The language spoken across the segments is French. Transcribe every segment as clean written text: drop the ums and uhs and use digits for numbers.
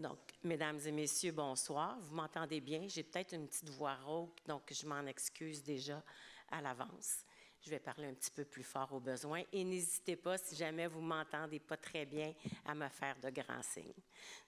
Donc, mesdames et messieurs, bonsoir. Vous m'entendez bien? J'ai peut-être une petite voix rauque, donc je m'en excuse déjà à l'avance. Je vais parler un petit peu plus fort au besoin et n'hésitez pas, si jamais vous ne m'entendez pas très bien, à me faire de grands signes.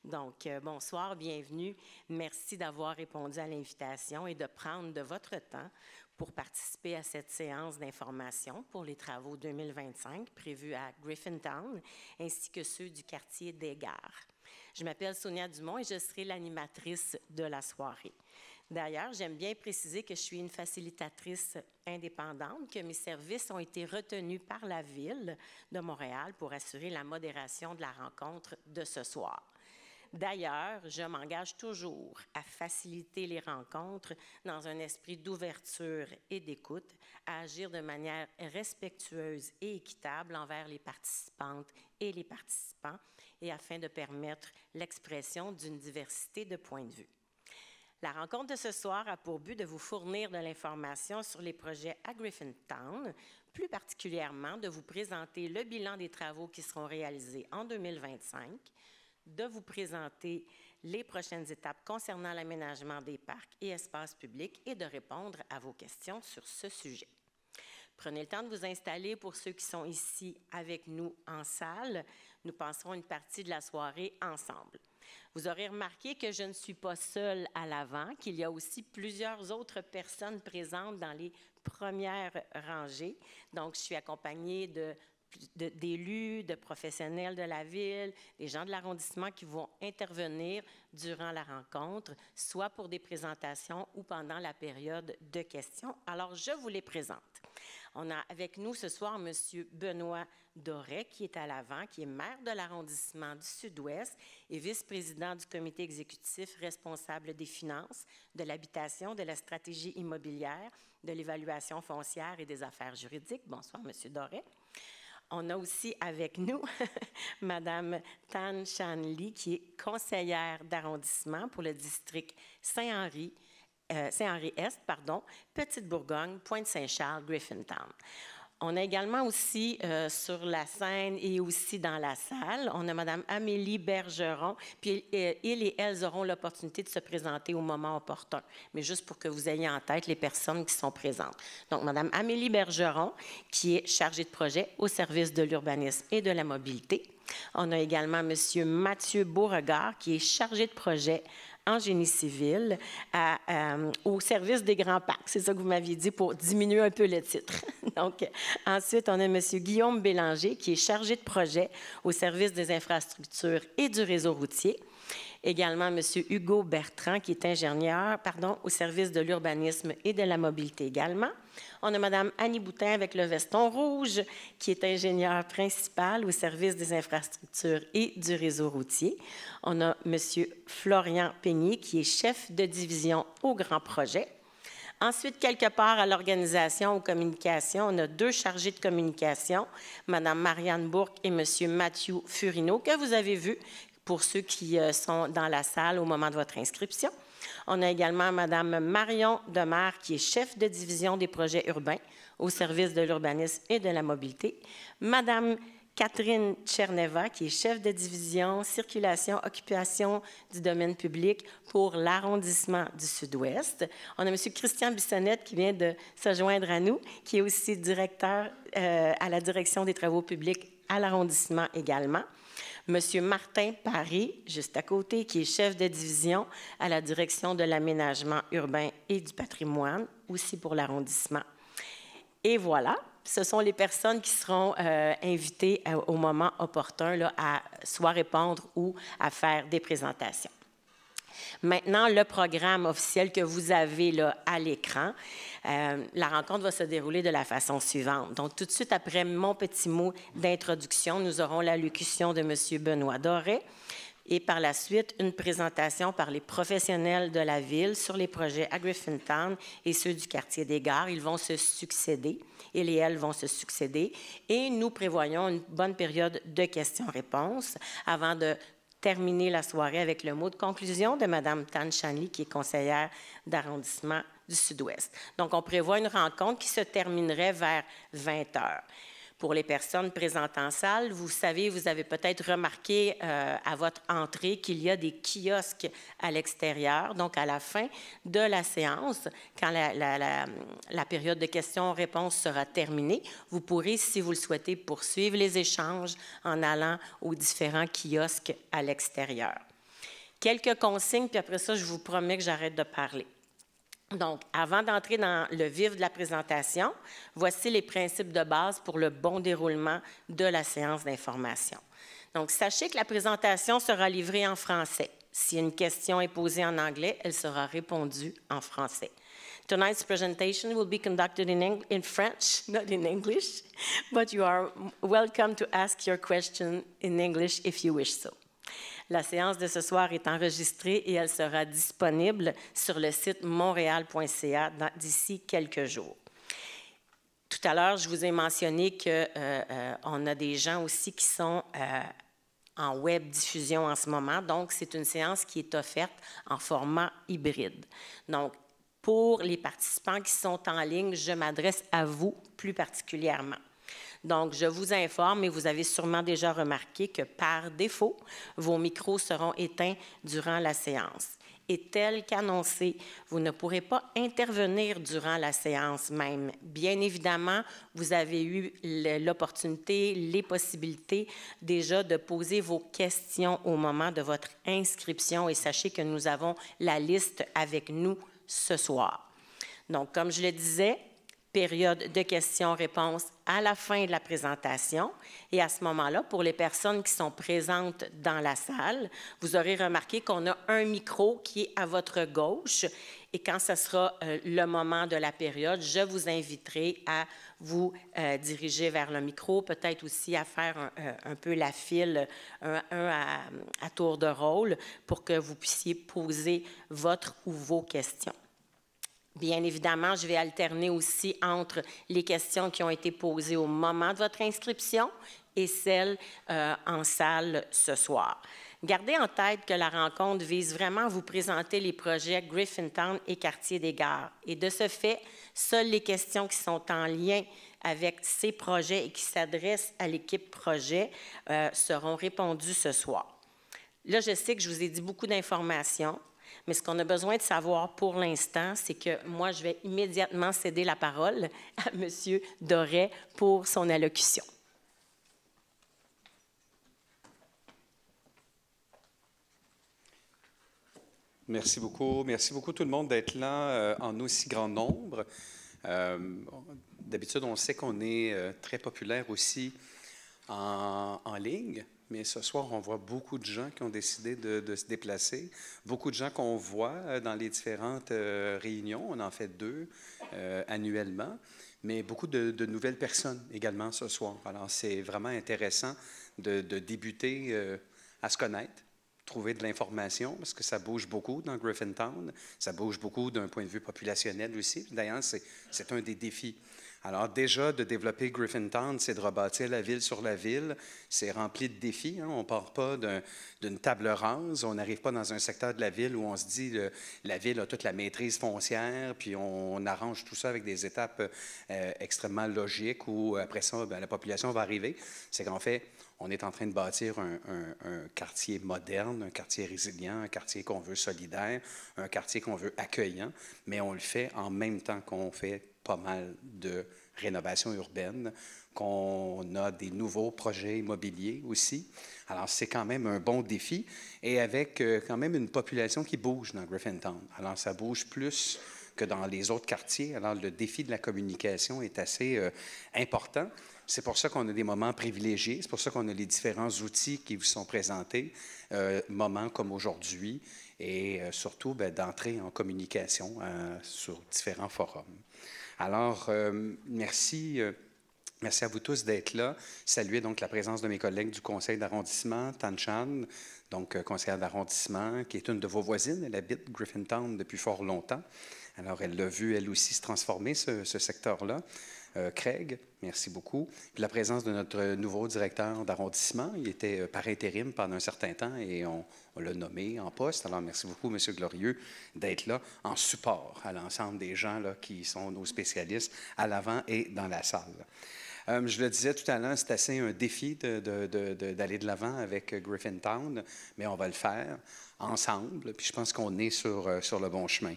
Donc, bonsoir, bienvenue. Merci d'avoir répondu à l'invitation et de prendre de votre temps pour participer à cette séance d'information pour les travaux 2025 prévus à Griffintown, ainsi que ceux du quartier des Gares. Je m'appelle Sonia Dumont et je serai l'animatrice de la soirée. D'ailleurs, j'aime bien préciser que je suis une facilitatrice indépendante, que mes services ont été retenus par la Ville de Montréal pour assurer la modération de la rencontre de ce soir. D'ailleurs, je m'engage toujours à faciliter les rencontres dans un esprit d'ouverture et d'écoute, à agir de manière respectueuse et équitable envers les participantes et les participants, et afin de permettre l'expression d'une diversité de points de vue. La rencontre de ce soir a pour but de vous fournir de l'information sur les projets à Griffintown, plus particulièrement de vous présenter le bilan des travaux qui seront réalisés en 2025, de vous présenter les prochaines étapes concernant l'aménagement des parcs et espaces publics et de répondre à vos questions sur ce sujet. Prenez le temps de vous installer pour ceux qui sont ici avec nous en salle. Nous passerons une partie de la soirée ensemble. Vous aurez remarqué que je ne suis pas seule à l'avant, qu'il y a aussi plusieurs autres personnes présentes dans les premières rangées. Donc, je suis accompagnée d'élus, de professionnels de la Ville, des gens de l'arrondissement qui vont intervenir durant la rencontre, soit pour des présentations ou pendant la période de questions. Alors, je vous les présente. On a avec nous ce soir M. Benoît Doré, qui est à l'avant, qui est maire de l'arrondissement du Sud-Ouest et vice-président du comité exécutif responsable des finances, de l'habitation, de la stratégie immobilière, de l'évaluation foncière et des affaires juridiques. Bonsoir, M. Doré. On a aussi avec nous Mme Tan Chan Lee, qui est conseillère d'arrondissement pour le district Saint-Henri-Est, Petite-Bourgogne, Pointe-Saint-Charles, Griffintown. On a également aussi sur la scène et aussi dans la salle, on a Mme Amélie Bergeron, puis ils et elles auront l'opportunité de se présenter au moment opportun, mais juste pour que vous ayez en tête les personnes qui sont présentes. Donc, Mme Amélie Bergeron, qui est chargée de projet au service de l'urbanisme et de la mobilité. On a également M. Mathieu Beauregard, qui est chargé de projet en génie civil au service des grands parcs. C'est ça que vous m'aviez dit pour diminuer un peu le titre. Donc, ensuite, on a M. Guillaume Bélanger, qui est chargé de projet au service des infrastructures et du réseau routier. Également, M. Hugo Bertrand, qui est ingénieur, au service de l'urbanisme et de la mobilité également. On a Mme Annie Boutin avec le veston rouge, qui est ingénieure principale au service des infrastructures et du réseau routier. On a M. Florian Peigné, qui est chef de division au grand projet. Ensuite, quelque part à l'organisation, aux communications, on a deux chargés de communication, Mme Marianne Bourque et M. Mathieu Furino, que vous avez vu pour ceux qui sont dans la salle au moment de votre inscription. On a également Mme Marion Demers, qui est chef de division des projets urbains au service de l'urbanisme et de la mobilité. Mme Catherine Tcherneva, qui est chef de division circulation, occupation du domaine public pour l'arrondissement du Sud-Ouest. On a M. Christian Bissonnette qui vient de se joindre à nous, qui est aussi directeur à la direction des travaux publics à l'arrondissement également. M. Martin Paré, juste à côté, qui est chef de division à la direction de l'aménagement urbain et du patrimoine, aussi pour l'arrondissement. Et voilà, ce sont les personnes qui seront invitées au moment opportun là, à soit répondre ou à faire des présentations. Maintenant, le programme officiel que vous avez là, à l'écran, la rencontre va se dérouler de la façon suivante. Donc, tout de suite après mon petit mot d'introduction, nous aurons l'allocution de M. Benoît Doré et par la suite, une présentation par les professionnels de la Ville sur les projets à Griffintown et ceux du quartier des Gares. Ils vont se succéder, ils et elles vont se succéder et nous prévoyons une bonne période de questions-réponses avant de terminer la soirée avec le mot de conclusion de Mme Tan Chan Lee, qui est conseillère d'arrondissement du Sud-Ouest. Donc, on prévoit une rencontre qui se terminerait vers 20 heures. Pour les personnes présentes en salle, vous savez, vous avez peut-être remarqué à votre entrée qu'il y a des kiosques à l'extérieur. Donc, à la fin de la séance, quand la période de questions-réponses sera terminée, vous pourrez, si vous le souhaitez, poursuivre les échanges en allant aux différents kiosques à l'extérieur. Quelques consignes, puis après ça, je vous promets que j'arrête de parler. Donc, avant d'entrer dans le vif de la présentation, voici les principes de base pour le bon déroulement de la séance d'information. Donc, sachez que la présentation sera livrée en français. Si une question est posée en anglais, elle sera répondue en français. Tonight's presentation will be conducted in French, not in English, but you are welcome to ask your question in English if you wish so. La séance de ce soir est enregistrée et elle sera disponible sur le site montréal.ca d'ici quelques jours. Tout à l'heure, je vous ai mentionné qu'on a des gens aussi qui sont en web diffusion en ce moment. Donc, c'est une séance qui est offerte en format hybride. Donc, pour les participants qui sont en ligne, je m'adresse à vous plus particulièrement. Donc, je vous informe, et vous avez sûrement déjà remarqué que par défaut, vos micros seront éteints durant la séance. Et tel qu'annoncé, vous ne pourrez pas intervenir durant la séance même. Bien évidemment, vous avez eu l'opportunité, les possibilités déjà de poser vos questions au moment de votre inscription et sachez que nous avons la liste avec nous ce soir. Donc, comme je le disais, période de questions-réponses à la fin de la présentation. Et à ce moment-là, pour les personnes qui sont présentes dans la salle, vous aurez remarqué qu'on a un micro qui est à votre gauche. Et quand ce sera le moment de la période, je vous inviterai à vous diriger vers le micro, peut-être aussi à faire un peu la file, à tour de rôle, pour que vous puissiez poser votre ou vos questions. Bien évidemment, je vais alterner aussi entre les questions qui ont été posées au moment de votre inscription et celles en salle ce soir. Gardez en tête que la rencontre vise vraiment à vous présenter les projets Griffintown et Quartier des Gares. Et de ce fait, seules les questions qui sont en lien avec ces projets et qui s'adressent à l'équipe projet seront répondues ce soir. Là, je sais que je vous ai dit beaucoup d'informations. Mais ce qu'on a besoin de savoir pour l'instant, c'est que moi, je vais immédiatement céder la parole à M. Doré pour son allocution. Merci beaucoup. Merci beaucoup tout le monde d'être là en aussi grand nombre. D'habitude, on sait qu'on est très populaire aussi en ligne. Mais ce soir, on voit beaucoup de gens qui ont décidé de se déplacer, beaucoup de gens qu'on voit dans les différentes réunions. On en fait 2 annuellement, mais beaucoup de nouvelles personnes également ce soir. Alors, c'est vraiment intéressant de débuter à se connaître, trouver de l'information, parce que ça bouge beaucoup dans Griffintown. Ça bouge beaucoup d'un point de vue populationnel aussi. D'ailleurs, c'est un des défis. Alors déjà, de développer Griffintown, c'est de rebâtir la ville sur la ville. C'est rempli de défis. Hein. On ne part pas d'une table rase. On n'arrive pas dans un secteur de la ville où on se dit la ville a toute la maîtrise foncière, puis on arrange tout ça avec des étapes extrêmement logiques où après ça, la population va arriver. C'est qu'en fait, on est en train de bâtir un quartier moderne, un quartier résilient, un quartier qu'on veut solidaire, un quartier qu'on veut accueillant, mais on le fait en même temps qu'on fait pas mal de rénovation urbaine, qu'on a des nouveaux projets immobiliers aussi. Alors, c'est quand même un bon défi et avec quand même une population qui bouge dans Griffintown. Alors, ça bouge plus que dans les autres quartiers. Alors, le défi de la communication est assez important. C'est pour ça qu'on a des moments privilégiés, c'est pour ça qu'on a les différents outils qui vous sont présentés, moments comme aujourd'hui, et surtout d'entrer en communication sur différents forums. Alors, merci à vous tous d'être là. Saluer donc la présence de mes collègues du conseil d'arrondissement, Tan Chan, donc conseillère d'arrondissement, qui est une de vos voisines. Elle habite Griffintown depuis fort longtemps. Alors, elle l'a vu, elle aussi, se transformer, ce secteur-là. Craig, merci beaucoup. Puis la présence de notre nouveau directeur d'arrondissement. Il était par intérim pendant un certain temps et on l'a nommé en poste. Alors, merci beaucoup, M. Glorieux, d'être là en support à l'ensemble des gens là, qui sont nos spécialistes à l'avant et dans la salle. Je le disais tout à l'heure, c'est assez un défi d'aller de l'avant avec Griffintown, mais on va le faire ensemble. Puis je pense qu'on est sur le bon chemin.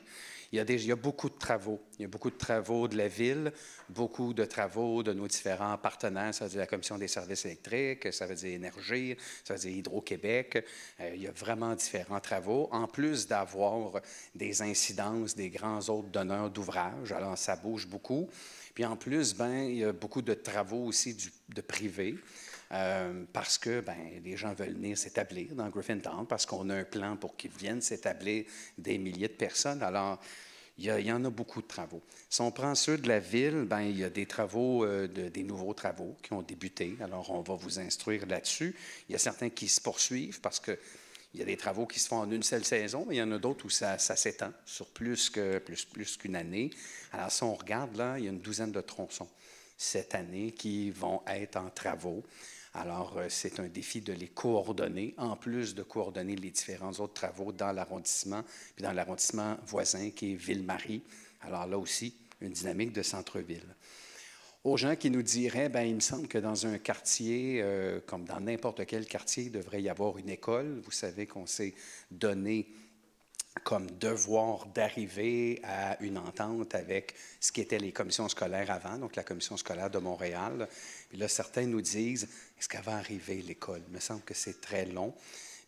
Il y a beaucoup de travaux. Il y a beaucoup de travaux de la Ville, beaucoup de travaux de nos différents partenaires. Ça veut dire la Commission des services électriques, ça veut dire Énergie, ça veut dire Hydro-Québec. Il y a vraiment différents travaux, en plus d'avoir des incidences des grands autres donneurs d'ouvrages. Alors, ça bouge beaucoup. Puis en plus, il y a beaucoup de travaux aussi de privé. Parce que les gens veulent venir s'établir dans Griffintown, parce qu'on a un plan pour qu'ils viennent s'établir des milliers de personnes. Alors, il y en a beaucoup de travaux. Si on prend ceux de la Ville, il y a des travaux, des nouveaux travaux qui ont débuté. Alors, on va vous instruire là-dessus. Il y a certains qui se poursuivent parce qu'il y a des travaux qui se font en une seule saison, mais il y en a d'autres où ça s'étend sur plus qu'une année. Alors, si on regarde là, il y a une douzaine de tronçons cette année qui vont être en travaux. Alors, c'est un défi de les coordonner, en plus de coordonner les différents autres travaux dans l'arrondissement, puis dans l'arrondissement voisin qui est Ville-Marie. Alors là aussi, une dynamique de centre-ville. Aux gens qui nous diraient, il me semble que dans un quartier, comme dans n'importe quel quartier, il devrait y avoir une école. Vous savez qu'on s'est donné comme devoir d'arriver à une entente avec ce qui étaient les commissions scolaires avant, donc la commission scolaire de Montréal. Puis là, certains nous disent, est-ce qu'elle va arriver, l'école? Il me semble que c'est très long.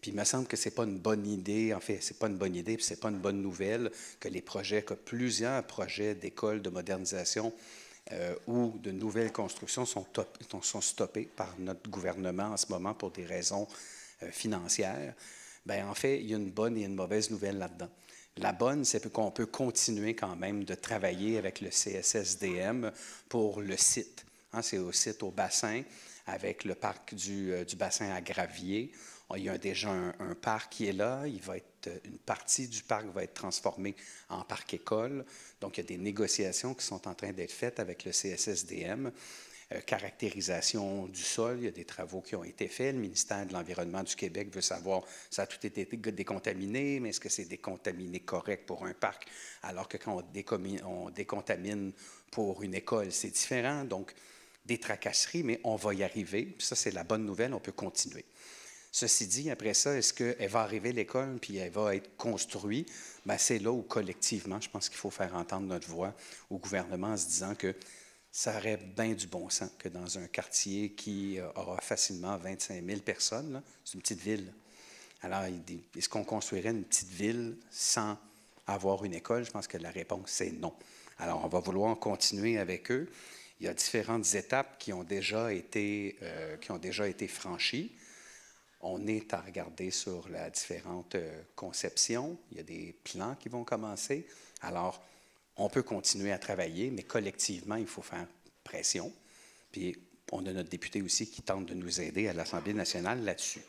Puis il me semble que ce n'est pas une bonne idée, en fait, ce n'est pas une bonne idée, puis ce n'est pas une bonne nouvelle que plusieurs projets d'écoles de modernisation ou de nouvelles constructions sont stoppés par notre gouvernement en ce moment pour des raisons financières. En fait, il y a une bonne et une mauvaise nouvelle là-dedans. La bonne, c'est qu'on peut continuer quand même de travailler avec le CSSDM pour le site. C'est au site au bassin, avec le parc du bassin à Gravier. Il y a déjà un parc qui est là. Une partie du parc va être transformée en parc-école. Donc, il y a des négociations qui sont en train d'être faites avec le CSSDM. Caractérisation du sol, il y a des travaux qui ont été faits. Le ministère de l'Environnement du Québec veut savoir, ça a tout été décontaminé, mais est-ce que c'est décontaminé correct pour un parc, alors que quand on décontamine pour une école, c'est différent. Donc, des tracasseries, mais on va y arriver. Puis ça, c'est la bonne nouvelle, on peut continuer. Ceci dit, après ça, est-ce qu'elle va arriver l'école puis elle va être construite? C'est là où, collectivement, je pense qu'il faut faire entendre notre voix au gouvernement en se disant que ça aurait bien du bon sens que dans un quartier qui aura facilement 25 000 personnes, c'est une petite ville. Alors, est-ce qu'on construirait une petite ville sans avoir une école? Je pense que la réponse, c'est non. Alors, on va vouloir continuer avec eux. Il y a différentes étapes qui ont déjà été franchies. On est à regarder sur la différente conception. Il y a des plans qui vont commencer. Alors, on peut continuer à travailler, mais collectivement, il faut faire pression. Puis, on a notre député aussi qui tente de nous aider à l'Assemblée nationale là-dessus.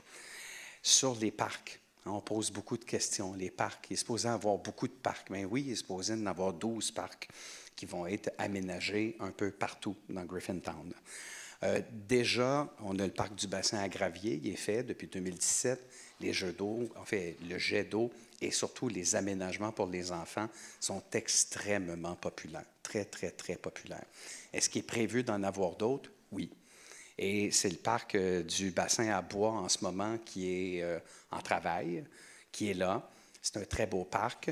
Sur les parcs, on pose beaucoup de questions. Les parcs, il est supposé avoir beaucoup de parcs. Mais oui, il est supposé en avoir 12 parcs qui vont être aménagés un peu partout dans Griffintown. Déjà, on a le parc du bassin à Gravier, il est fait depuis 2017. Les jeux d'eau, en fait, le jet d'eau et surtout les aménagements pour les enfants sont extrêmement populaires, très, très, très populaires. Est-ce qu'il est prévu d'en avoir d'autres? Oui. Et c'est le parc du bassin à bois en ce moment qui est en travail, qui est là. C'est un très beau parc.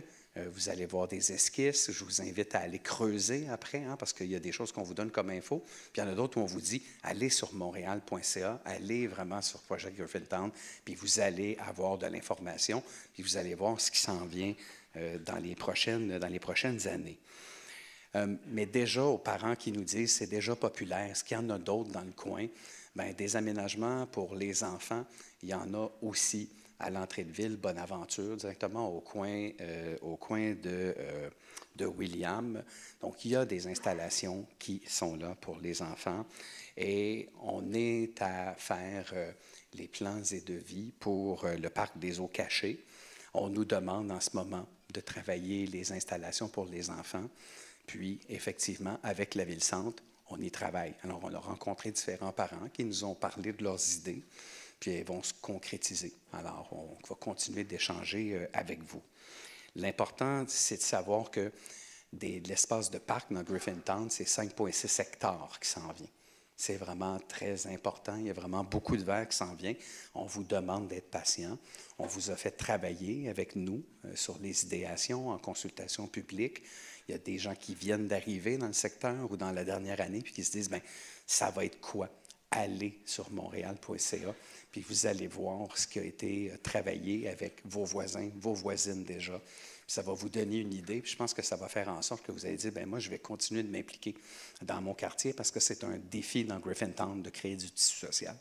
Vous allez voir des esquisses. Je vous invite à aller creuser après, parce qu'il y a des choses qu'on vous donne comme info. Puis il y en a d'autres où on vous dit, allez sur montréal.ca, allez vraiment sur Projet Griffintown, puis vous allez avoir de l'information, puis vous allez voir ce qui s'en vient dans les prochaines années. Mais déjà, aux parents qui nous disent, c'est déjà populaire, est-ce qu'il y en a d'autres dans le coin? Des aménagements pour les enfants, il y en a aussi à l'entrée de ville, Bonaventure, directement au coin de William. Donc, il y a des installations qui sont là pour les enfants et on est à faire les plans et devis pour le parc des eaux cachées. On nous demande en ce moment de travailler les installations pour les enfants. Puis, effectivement, avec la Ville-Centre, on y travaille. Alors, on a rencontré différents parents qui nous ont parlé de leurs idées. Puis elles vont se concrétiser. Alors, on va continuer d'échanger avec vous. L'important, c'est de savoir que l'espace de parc dans Griffintown, c'est 5,6 hectares qui s'en vient. C'est vraiment très important. Il y a vraiment beaucoup de verre qui s'en vient. On vous demande d'être patient. On vous a fait travailler avec nous sur les idéations en consultation publique. Il y a des gens qui viennent d'arriver dans le secteur ou dans la dernière année puis qui se disent, bien, ça va être quoi? Allez sur montréal.ca, puis vous allez voir ce qui a été travaillé avec vos voisins, vos voisines déjà. Ça va vous donner une idée, puis je pense que ça va faire en sorte que vous allez dire, bien moi, je vais continuer de m'impliquer dans mon quartier parce que c'est un défi dans Griffintown de créer du tissu social.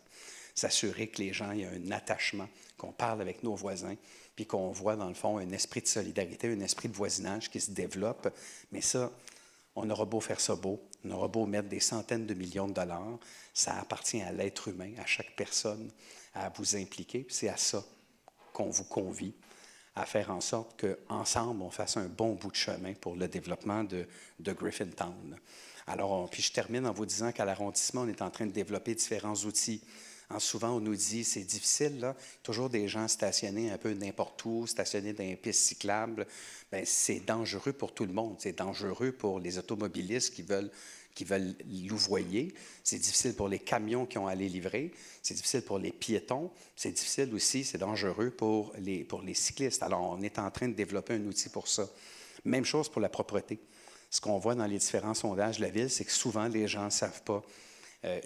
S'assurer que les gens aient un attachement, qu'on parle avec nos voisins, puis qu'on voit dans le fond un esprit de solidarité, un esprit de voisinage qui se développe. Mais ça, on aura beau faire ça beau, on aura beau mettre des centaines de millions de dollars, ça appartient à l'être humain, à chaque personne, à vous impliquer, puis c'est à ça qu'on vous convie, à faire en sorte qu'ensemble, on fasse un bon bout de chemin pour le développement de Griffintown. Alors, puis je termine en vous disant qu'à l'arrondissement, on est en train de développer différents outils. Souvent, on nous dit, c'est difficile, là, toujours des gens stationnés un peu n'importe où, stationnés dans les pistes cyclables. Bien, c'est dangereux pour tout le monde. C'est dangereux pour les automobilistes qui veulent louvoyer. C'est difficile pour les camions qui ont à aller livrer. C'est difficile pour les piétons. C'est difficile aussi, c'est dangereux pour les cyclistes. Alors, on est en train de développer un outil pour ça. Même chose pour la propreté. Ce qu'on voit dans les différents sondages de la Ville, c'est que souvent, les gens ne savent pas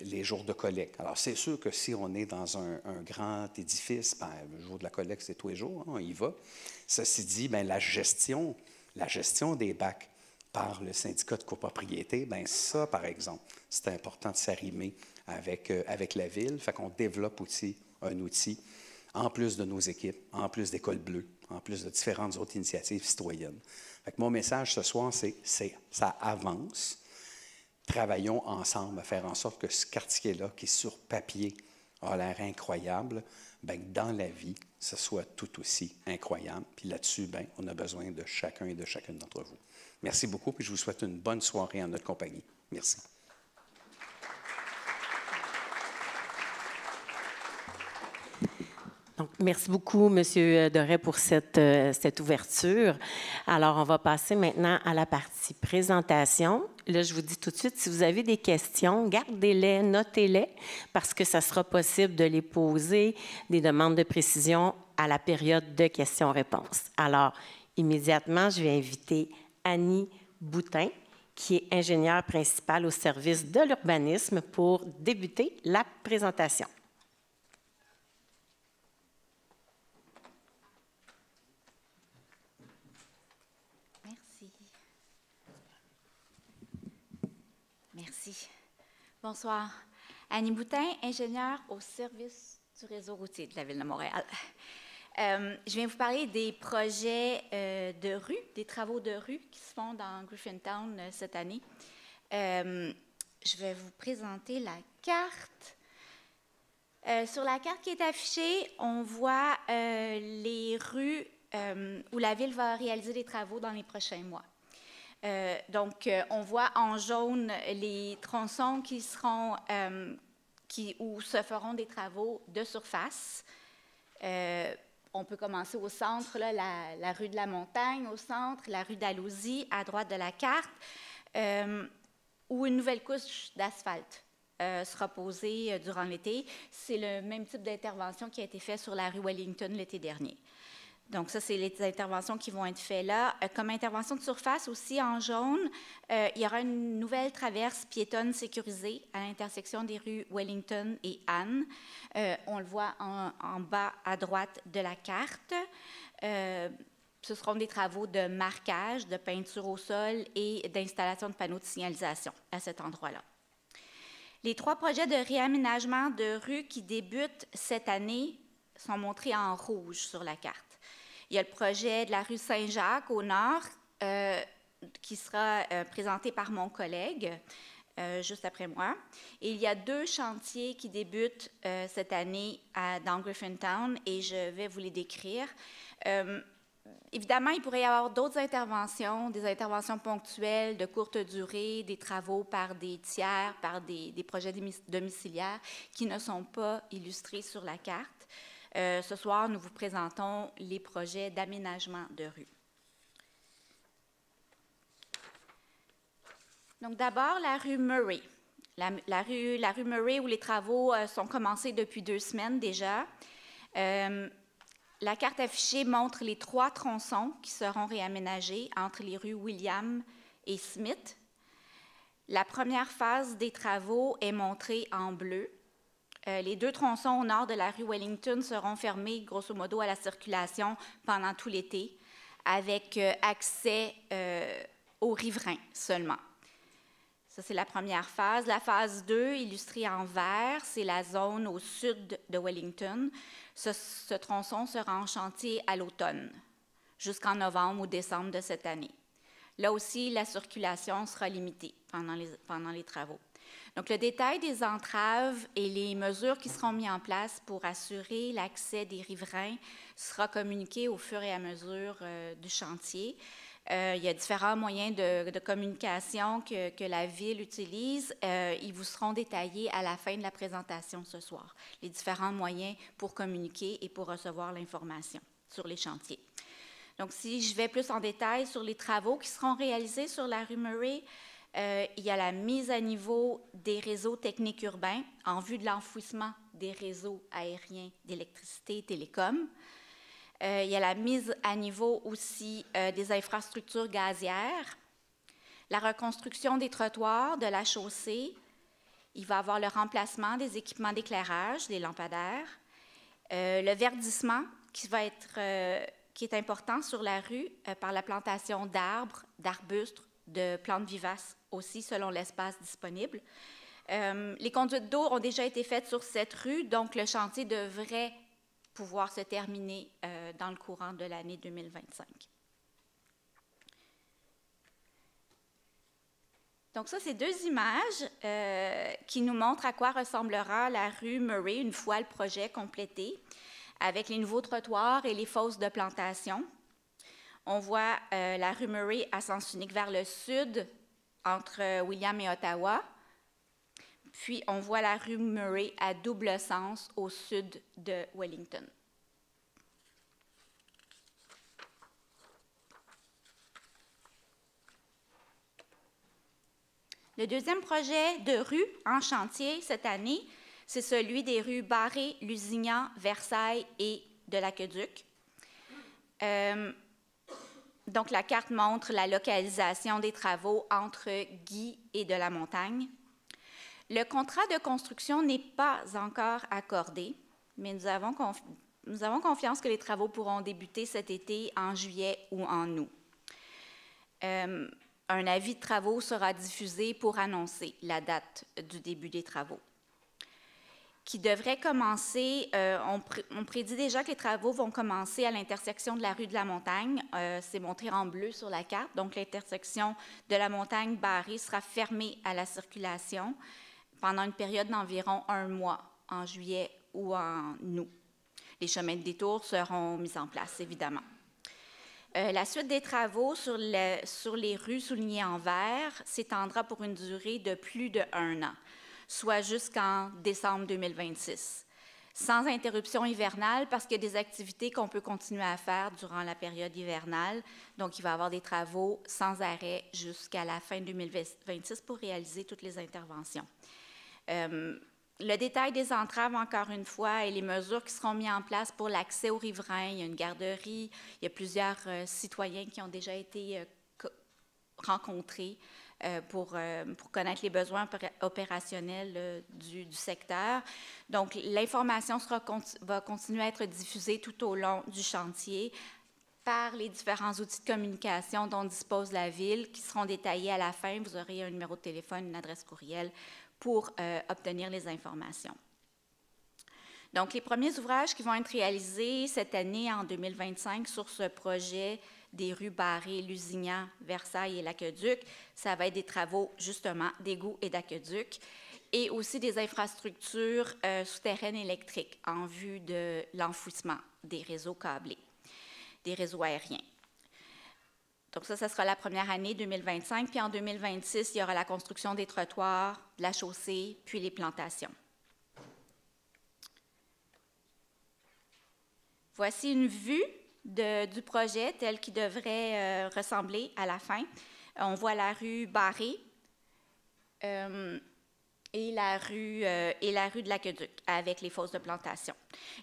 les jours de collecte. Alors, c'est sûr que si on est dans un grand édifice, bien, le jour de la collecte, c'est tous les jours, hein, on y va. Ceci dit, bien, la gestion des bacs par le syndicat de copropriété, bien ça, par exemple, c'est important de s'arrimer avec la Ville. Fait qu'on développe aussi un outil, en plus de nos équipes, en plus d'École bleue, en plus de différentes autres initiatives citoyennes. Fait que mon message ce soir, c'est ça avance. Travaillons ensemble à faire en sorte que ce quartier-là, qui sur papier a l'air incroyable, bien, dans la vie, ce soit tout aussi incroyable. Puis là-dessus, bien, on a besoin de chacun et de chacune d'entre vous. Merci beaucoup, puis je vous souhaite une bonne soirée en notre compagnie. Merci. Donc, merci beaucoup, M. Doré, pour cette ouverture. Alors, on va passer maintenant à la partie présentation. Là, je vous dis tout de suite, si vous avez des questions, gardez-les, notez-les, parce que ça sera possible de les poser, des demandes de précision à la période de questions-réponses. Alors, immédiatement, je vais inviter Annie Boutin, qui est ingénieure principale au service de l'urbanisme, pour débuter la présentation. Merci. Bonsoir. Annie Boutin, ingénieure au service du réseau routier de la Ville de Montréal. Je viens vous parler des projets de rue, des travaux de rue qui se font dans Griffintown cette année. Je vais vous présenter la carte. Sur la carte qui est affichée, on voit les rues où la Ville va réaliser des travaux dans les prochains mois. Donc, on voit en jaune les tronçons qui seront, où se feront des travaux de surface. On peut commencer au centre, là, la rue de la Montagne au centre, la rue d'Alousie à droite de la carte, où une nouvelle couche d'asphalte sera posée durant l'été. C'est le même type d'intervention qui a été fait sur la rue Wellington l'été dernier. Donc, ça, c'est les interventions qui vont être faites là. Comme intervention de surface aussi, en jaune, il y aura une nouvelle traverse piétonne sécurisée à l'intersection des rues Wellington et Anne. On le voit en bas à droite de la carte. Ce seront des travaux de marquage, de peinture au sol et d'installation de panneaux de signalisation à cet endroit-là. Les 3 projets de réaménagement de rues qui débutent cette année sont montrés en rouge sur la carte. Il y a le projet de la rue Saint-Jacques au nord qui sera présenté par mon collègue juste après moi. Et il y a 2 chantiers qui débutent cette année dans Griffintown et je vais vous les décrire. Évidemment, il pourrait y avoir d'autres interventions, des interventions ponctuelles de courte durée, des travaux par des tiers, par des projets domiciliaires qui ne sont pas illustrés sur la carte. Ce soir, nous vous présentons les projets d'aménagement de rue. Donc, d'abord, la rue Murray. la rue Murray, où les travaux sont commencés depuis 2 semaines déjà. La carte affichée montre les 3 tronçons qui seront réaménagés entre les rues William et Smith. La première phase des travaux est montrée en bleu. Les 2 tronçons au nord de la rue Wellington seront fermés, grosso modo, à la circulation pendant tout l'été, avec accès aux riverains seulement. Ça, c'est la première phase. La phase 2, illustrée en vert, c'est la zone au sud de Wellington. Ce tronçon sera en chantier à l'automne, jusqu'en novembre ou décembre de cette année. Là aussi, la circulation sera limitée pendant les travaux. Donc, le détail des entraves et les mesures qui seront mises en place pour assurer l'accès des riverains sera communiqué au fur et à mesure du chantier. Il y a différents moyens de communication que la Ville utilise. Ils vous seront détaillés à la fin de la présentation ce soir, les différents moyens pour communiquer et pour recevoir l'information sur les chantiers. Donc, si je vais plus en détail sur les travaux qui seront réalisés sur la rue Murray, il y a la mise à niveau des réseaux techniques urbains en vue de l'enfouissement des réseaux aériens d'électricité et télécom. Il y a la mise à niveau aussi des infrastructures gazières, la reconstruction des trottoirs, de la chaussée. Il va y avoir le remplacement des équipements d'éclairage, des lampadaires, le verdissement qui est important sur la rue par la plantation d'arbres, d'arbustes, de plantes vivaces aussi selon l'espace disponible. Les conduites d'eau ont déjà été faites sur cette rue, donc le chantier devrait pouvoir se terminer dans le courant de l'année 2025. Donc ça, c'est 2 images qui nous montrent à quoi ressemblera la rue Murray une fois le projet complété, avec les nouveaux trottoirs et les fosses de plantation. On voit la rue Murray à sens unique vers le sud, entre William et Ottawa. Puis, on voit la rue Murray à double sens au sud de Wellington. Le deuxième projet de rue en chantier cette année, c'est celui des rues Barré, Lusignan, Versailles et de l'Aqueduc. Donc, la carte montre la localisation des travaux entre Guy et de la Montagne. Le contrat de construction n'est pas encore accordé, mais nous avons confiance que les travaux pourront débuter cet été en juillet ou en août. Un avis de travaux sera diffusé pour annoncer la date du début des travaux, qui devrait commencer, on prédit déjà que les travaux vont commencer à l'intersection de la rue de la Montagne. C'est montré en bleu sur la carte. Donc, l'intersection de la Montagne Barré sera fermée à la circulation pendant une période d'environ 1 mois, en juillet ou en août. Les chemins de détour seront mis en place, évidemment. La suite des travaux sur les rues soulignées en vert s'étendra pour une durée de plus de 1 an, soit jusqu'en décembre 2026, sans interruption hivernale parce qu'il y a des activités qu'on peut continuer à faire durant la période hivernale. Donc, il va y avoir des travaux sans arrêt jusqu'à la fin 2026 pour réaliser toutes les interventions. Le détail des entraves, encore une fois, et les mesures qui seront mises en place pour l'accès aux riverains. Il y a une garderie, il y a plusieurs citoyens qui ont déjà été rencontrés pour connaître les besoins opérationnels du secteur. Donc, l'information va continuer à être diffusée tout au long du chantier par les différents outils de communication dont dispose la Ville, qui seront détaillés à la fin. Vous aurez un numéro de téléphone, une adresse courriel pour obtenir les informations. Donc, les premiers ouvrages qui vont être réalisés cette année, en 2025, sur ce projet des rues Barré, Lusignan, Versailles et l'Aqueduc, ça va être des travaux, justement, d'égouts et d'aqueducs, et aussi des infrastructures souterraines électriques en vue de l'enfouissement des réseaux câblés, des réseaux aériens. Donc ça sera la première année, 2025. Puis en 2026, il y aura la construction des trottoirs, de la chaussée, puis les plantations. Voici une vue du projet tel qu'il devrait ressembler à la fin. On voit la rue Barré. et la rue de l'Aqueduc avec les fosses de plantation.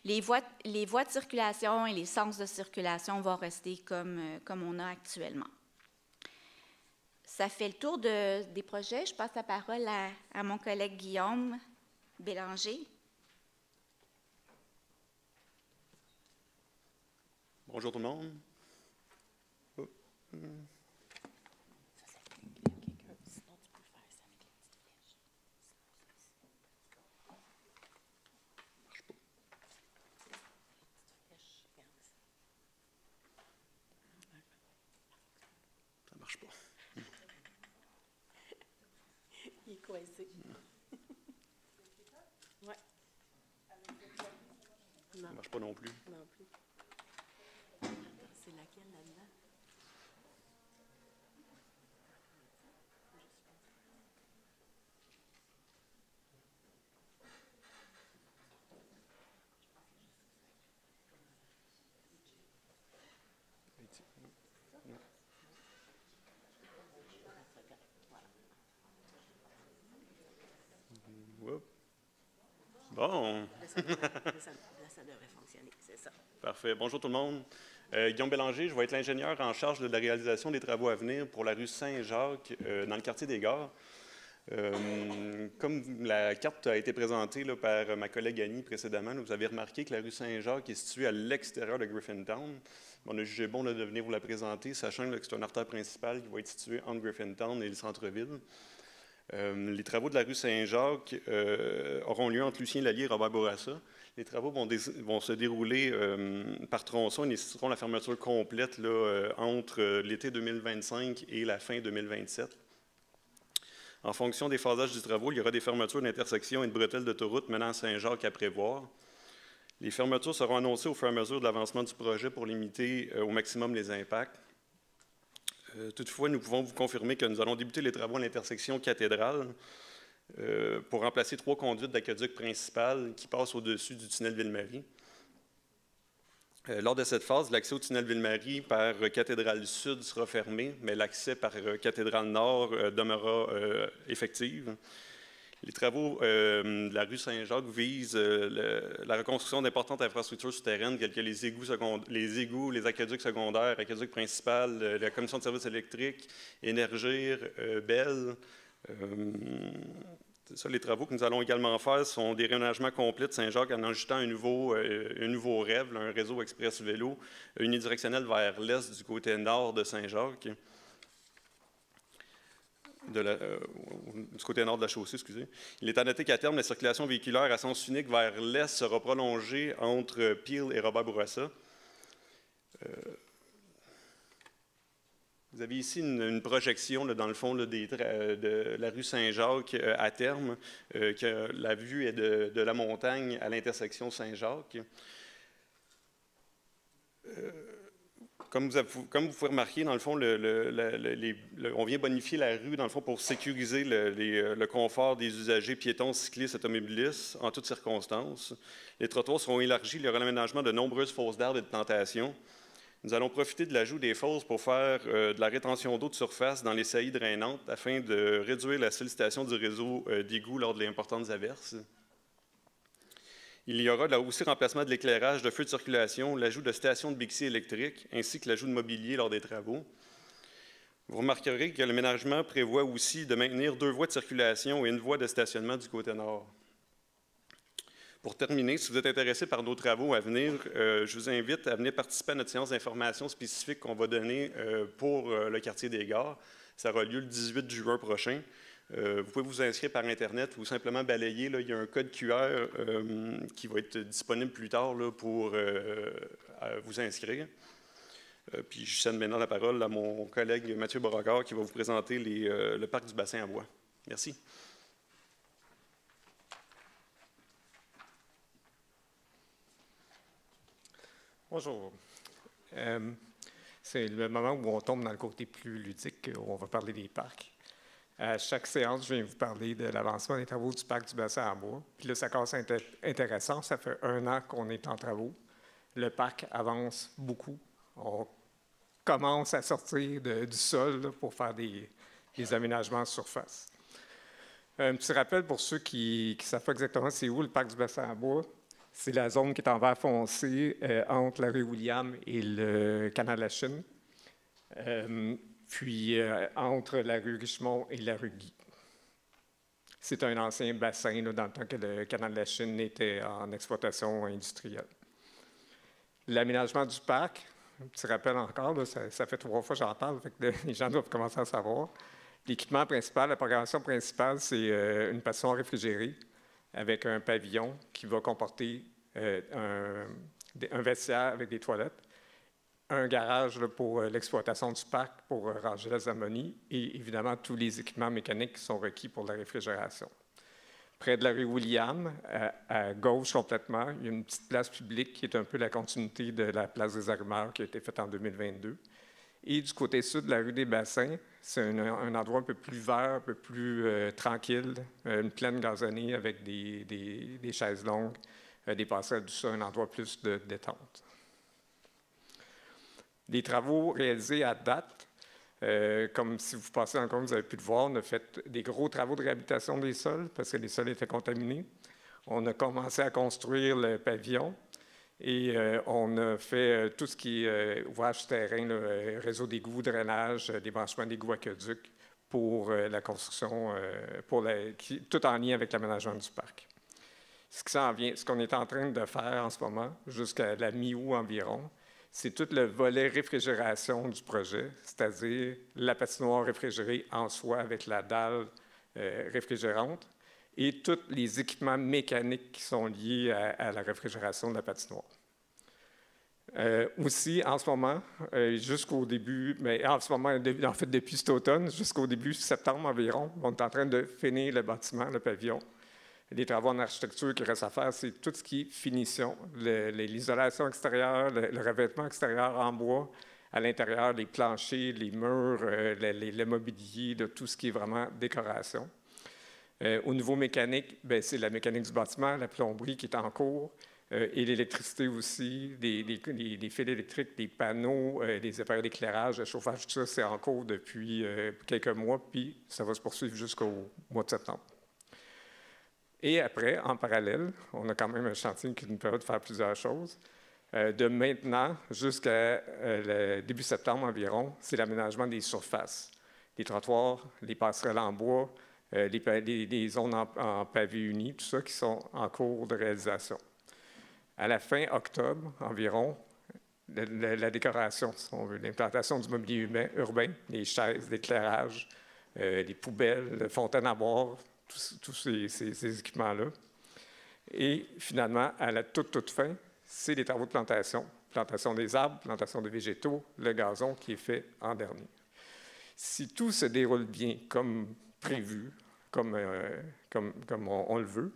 Les voies de circulation et les sens de circulation vont rester comme on a actuellement. Ça fait le tour des projets. Je passe la parole à mon collègue Guillaume Bélanger. Bonjour tout le monde. Oh. Ça marche pas. Il est coincé. Ouais. Ça marche pas non plus. Non plus. C'est laquelle là-dedans? Oups. Bon. Là, ça devrait fonctionner, c'est ça. Parfait. Bonjour tout le monde. Guillaume Bélanger, je vais être l'ingénieur en charge de la réalisation des travaux à venir pour la rue Saint-Jacques dans le quartier des Gares. Comme la carte a été présentée là, par ma collègue Annie précédemment, là, vous avez remarqué que la rue Saint-Jacques est située à l'extérieur de Griffintown. On a jugé bon là, de venir vous la présenter, sachant là, que c'est une artère principale qui va être située entre Griffintown et le centre-ville. Les travaux de la rue Saint-Jacques auront lieu entre Lucien Lallier et Robert Bourassa. Les travaux vont se dérouler par tronçon et nécessiteront la fermeture complète là, entre l'été 2025 et la fin 2027. En fonction des phasages du travaux, il y aura des fermetures d'intersections et de bretelles d'autoroute menant à Saint-Jacques à prévoir. Les fermetures seront annoncées au fur et à mesure de l'avancement du projet pour limiter au maximum les impacts. Toutefois, nous pouvons vous confirmer que nous allons débuter les travaux à l'intersection cathédrale pour remplacer 3 conduites d'aqueduc principales qui passent au-dessus du tunnel Ville-Marie. Lors de cette phase, l'accès au tunnel Ville-Marie par Cathédrale Sud sera fermé, mais l'accès par Cathédrale Nord demeurera effectif. Les travaux de la rue Saint-Jacques visent la reconstruction d'importantes infrastructures souterraines telles que les égouts, les aqueducs secondaires, aqueduc principal, la commission de services électriques, Énergir, Bell. Ça, les travaux que nous allons également faire sont des réaménagements complets de Saint-Jacques en ajoutant un nouveau rêve, un réseau express vélo unidirectionnel vers l'est du côté nord de Saint-Jacques. Du côté nord de la chaussée, excusez. Il est à noter qu'à terme, la circulation véhiculaire à sens unique vers l'est sera prolongée entre Peel et Robert Bourassa. Vous avez ici une projection, là, dans le fond, là, de la rue Saint-Jacques à terme, que la vue est de la montagne à l'intersection Saint-Jacques. Comme vous pouvez remarquer, dans le fond, on vient bonifier la rue, dans le fond, pour sécuriser le confort des usagers piétons, cyclistes, automobilistes, en toutes circonstances. Les trottoirs seront élargis, il y aura l'aménagement de nombreuses fosses d'arbres et de plantations. Nous allons profiter de l'ajout des fosses pour faire de la rétention d'eau de surface dans les saillies drainantes afin de réduire la sollicitation du réseau d'égouts lors de l'importante averse. Il y aura là aussi remplacement de l'éclairage de feux de circulation, l'ajout de stations de bixi électriques, ainsi que l'ajout de mobilier lors des travaux. Vous remarquerez que l'aménagement prévoit aussi de maintenir 2 voies de circulation et 1 voie de stationnement du côté nord. Pour terminer, si vous êtes intéressé par nos travaux à venir, je vous invite à venir participer à notre séance d'information spécifique qu'on va donner pour le quartier des Gares. Ça aura lieu le 18 juin prochain. Vous pouvez vous inscrire par Internet ou simplement balayer. Là, il y a un code QR qui va être disponible plus tard là, pour vous inscrire. Puis je cède maintenant la parole à mon collègue Mathieu Beauregard qui va vous présenter le parc du bassin à bois. Merci. Bonjour. C'est le moment où on tombe dans le côté plus ludique, où on va parler des parcs. À chaque séance, je viens vous parler de l'avancement des travaux du parc du bassin à bois. Puis là, ça commence à être intéressant. Ça fait 1 an qu'on est en travaux. Le parc avance beaucoup. On commence à sortir du sol là, pour faire des aménagements en surface. Un petit rappel pour ceux qui ne savent pas exactement c'est où le parc du bassin à bois. C'est la zone qui est en vert foncé entre la rue William et le canal de la Chine, puis entre la rue Richemont et la rue Guy. C'est un ancien bassin là, dans le temps que le canal de la Chine était en exploitation industrielle. L'aménagement du parc, un petit rappel encore, là, ça fait 3 fois que j'en parle, fait que les gens doivent commencer à savoir. L'équipement principal, la programmation principale, c'est une patinoire réfrigérée avec un pavillon qui va comporter un vestiaire avec des toilettes, un garage là, pour l'exploitation du parc pour ranger les ammonies et évidemment tous les équipements mécaniques qui sont requis pour la réfrigération. Près de la rue William, à gauche complètement, il y a une petite place publique qui est un peu la continuité de la place des Armeurs qui a été faite en 2022. Et du côté sud de la rue des Bassins, c'est un endroit un peu plus vert, un peu plus tranquille, une plaine gazonnée avec des chaises longues, des passerelles, tout ça, un endroit plus de détente. Les travaux réalisés à date, comme si vous passez encore, vous avez pu le voir, on a fait des gros travaux de réhabilitation des sols parce que les sols étaient contaminés. On a commencé à construire le pavillon et on a fait tout ce qui est ouvrage terrain, réseau d'égouts, drainage, débranchement d'égouts aqueducs pour la construction, tout en lien avec l'aménagement du parc. Ce qu'on est en train de faire en ce moment, jusqu'à la mi-août environ, c'est tout le volet réfrigération du projet, c'est-à-dire la patinoire réfrigérée en soi avec la dalle réfrigérante et tous les équipements mécaniques qui sont liés à la réfrigération de la patinoire. Aussi, en ce moment, jusqu'au début, mais en ce moment, en fait, depuis cet automne, jusqu'au début septembre environ, on est en train de finir le bâtiment, le pavillon. Les travaux en architecture qui restent à faire, c'est tout ce qui est finition, l'isolation extérieure, le revêtement extérieur en bois, à l'intérieur, les planchers, les murs, le mobilier, tout ce qui est vraiment décoration. Au niveau mécanique, c'est la mécanique du bâtiment, la plomberie qui est en cours, et l'électricité aussi, les fils électriques, les panneaux, les appareils d'éclairage, le chauffage, tout ça, c'est en cours depuis quelques mois, puis ça va se poursuivre jusqu'au mois de septembre. Et après, en parallèle, on a quand même un chantier qui nous permet de faire plusieurs choses. De maintenant jusqu'à début septembre environ, c'est l'aménagement des surfaces, les trottoirs, les passerelles en bois, les zones en pavé uni, tout ça qui sont en cours de réalisation. À la fin octobre environ, la décoration, si on veut, l'implantation du mobilier urbain, les chaises, l'éclairage, les poubelles, les fontaines à boire, tous ces équipements-là. Et finalement, à la toute fin, c'est les travaux de plantation des arbres, plantation des végétaux, le gazon qui est fait en dernier. Si tout se déroule bien comme prévu, comme on le veut,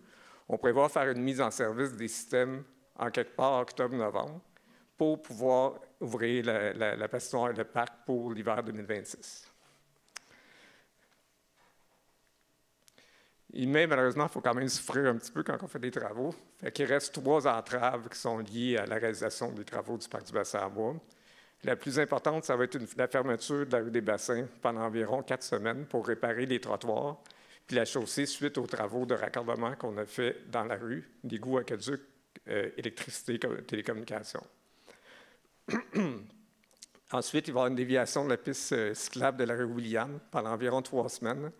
on prévoit faire une mise en service des systèmes en quelque part octobre-novembre pour pouvoir ouvrir la patinoire et le parc pour l'hiver 2026. Mais malheureusement, il faut quand même souffrir un petit peu quand on fait des travaux. Il reste 3 entraves qui sont liées à la réalisation des travaux du parc du bassin à bois. La plus importante, ça va être la fermeture de la rue des Bassins pendant environ 4 semaines pour réparer les trottoirs, puis la chaussée suite aux travaux de raccordement qu'on a fait dans la rue, d'égouts aqueducs, électricité, télécommunications. Ensuite, il va y avoir une déviation de la piste cyclable de la rue William pendant environ 3 semaines,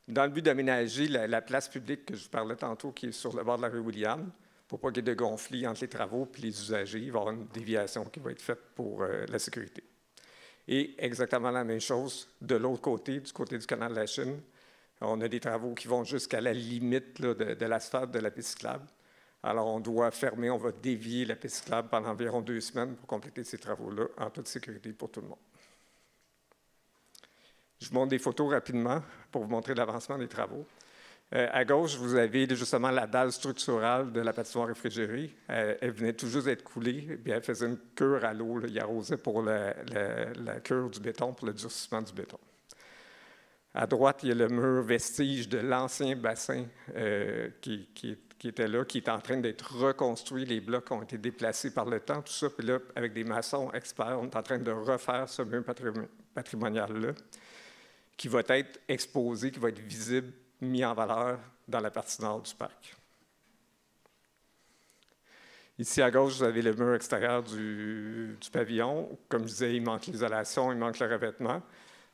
dans le but d'aménager la place publique que je vous parlais tantôt, qui est sur le bord de la rue William, pour pas qu'il y ait de conflit entre les travaux et les usagers. Il va y avoir une déviation qui va être faite pour la sécurité. Et exactement la même chose de l'autre côté, du côté du canal de la Chine. On a des travaux qui vont jusqu'à la limite là, de l'asphalte de la piste cyclable. Alors, on doit fermer, on va dévier la piste cyclable pendant environ 2 semaines pour compléter ces travaux-là en toute sécurité pour tout le monde. Je vous montre des photos rapidement pour vous montrer l'avancement des travaux. À gauche, vous avez justement la dalle structurale de la patinoire réfrigérée. Elle venait tout juste d'être coulée, puis elle faisait une cure à l'eau. Il arrosait pour la cure du béton, pour le durcissement du béton. À droite, il y a le mur vestige de l'ancien bassin qui était là, qui est en train d'être reconstruit. Les blocs ont été déplacés par le temps, tout ça. Puis là, avec des maçons experts, on est en train de refaire ce mur patrimonial-là, qui va être exposé, qui va être visible mis en valeur dans la partie nord du parc. Ici, à gauche, vous avez le mur extérieur du pavillon. Comme je disais, il manque l'isolation, il manque le revêtement.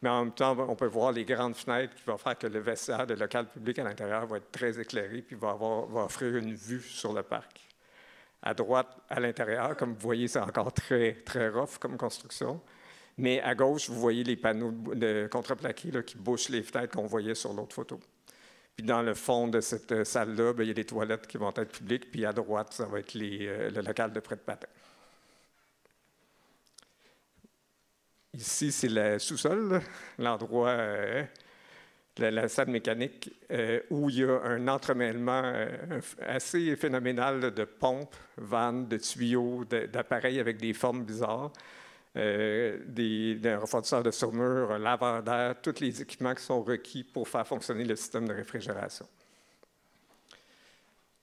Mais en même temps, on peut voir les grandes fenêtres qui vont faire que le vestiaire, le local public à l'intérieur va être très éclairé puis va offrir une vue sur le parc. À droite, à l'intérieur, comme vous voyez, c'est encore très, très rough comme construction. Mais à gauche, vous voyez les panneaux de contreplaqué là, qui bouchent les fenêtres qu'on voyait sur l'autre photo. Puis dans le fond de cette salle-là, il y a des toilettes qui vont être publiques. Puis à droite, ça va être le local de prêt de patin. Ici, c'est le sous-sol, l'endroit, la salle mécanique, où il y a un entremêlement assez phénoménal de pompes, vannes, de tuyaux, d'appareils avec des formes bizarres, d'un refroidisseur de surmure, un laveur d'air, tous les équipements qui sont requis pour faire fonctionner le système de réfrigération.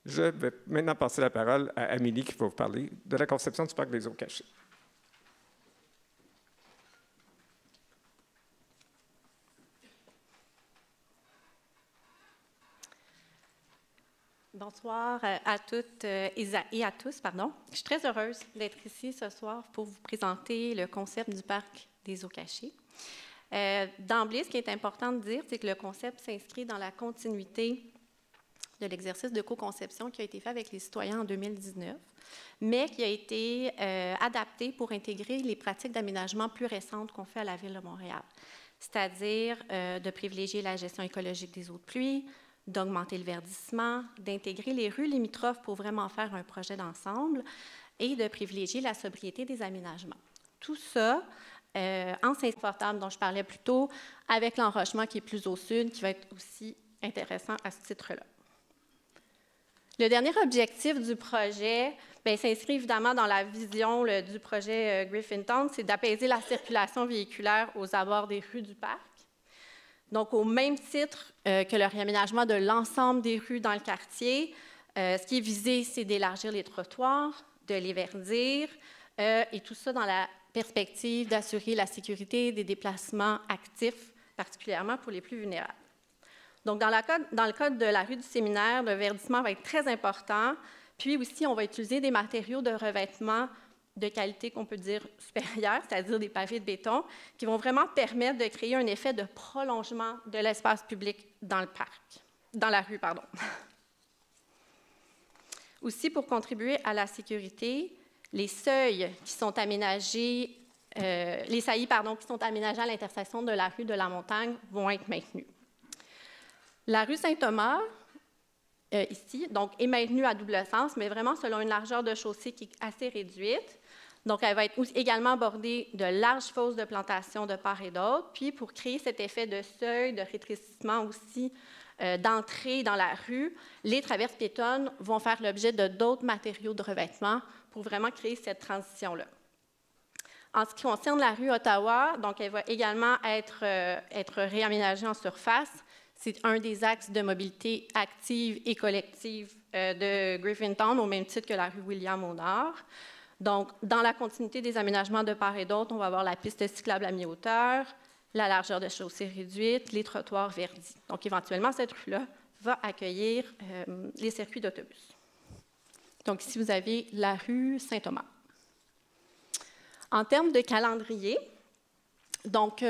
Je vais maintenant passer la parole à Amélie qui va vous parler de la conception du parc des eaux cachées. Bonsoir à toutes et à tous. Je suis très heureuse d'être ici ce soir pour vous présenter le concept du parc des eaux cachées. D'emblée, ce qui est important de dire, c'est que le concept s'inscrit dans la continuité de l'exercice de co-conception qui a été fait avec les citoyens en 2019, mais qui a été adapté pour intégrer les pratiques d'aménagement plus récentes qu'on fait à la Ville de Montréal, c'est-à-dire de privilégier la gestion écologique des eaux de pluie, d'augmenter le verdissement, d'intégrer les rues limitrophes pour vraiment faire un projet d'ensemble et de privilégier la sobriété des aménagements. Tout ça en s'inconfortable, dont je parlais plus tôt, avec l'enrochement qui est plus au sud, qui va être aussi intéressant à ce titre-là. Le dernier objectif du projet s'inscrit évidemment dans la vision du projet Griffintown, c'est d'apaiser la circulation véhiculaire aux abords des rues du parc. Donc, au même titre que le réaménagement de l'ensemble des rues dans le quartier, ce qui est visé, c'est d'élargir les trottoirs, de les verdir, et tout ça dans la perspective d'assurer la sécurité des déplacements actifs, particulièrement pour les plus vulnérables. Donc, dans le cadre de la rue du Séminaire, le verdissement va être très important. Puis aussi, on va utiliser des matériaux de revêtement de qualité qu'on peut dire supérieure, c'est-à-dire des pavés de béton, qui vont vraiment permettre de créer un effet de prolongement de l'espace public dans le parc, dans la rue, pardon. Aussi, pour contribuer à la sécurité, les seuils qui sont aménagés, les saillies, qui sont aménagés à l'intersection de la rue de la Montagne vont être maintenus. La rue Saint-Thomas, ici, donc, est maintenue à double sens, mais vraiment selon une largeur de chaussée qui est assez réduite. Donc, elle va être également bordée de larges fosses de plantation de part et d'autre. Puis, pour créer cet effet de seuil, de rétrécissement aussi d'entrée dans la rue, les traverses piétonnes vont faire l'objet de d'autres matériaux de revêtement pour vraiment créer cette transition-là. En ce qui concerne la rue Ottawa, donc, elle va également être réaménagée en surface. C'est un des axes de mobilité active et collective de Griffintown, au même titre que la rue William au nord. Donc, dans la continuité des aménagements de part et d'autre, on va avoir la piste cyclable à mi-hauteur, la largeur de chaussée réduite, les trottoirs verdis. Donc, éventuellement, cette rue-là va accueillir les circuits d'autobus. Donc, ici, vous avez la rue Saint-Thomas. En termes de calendrier, donc,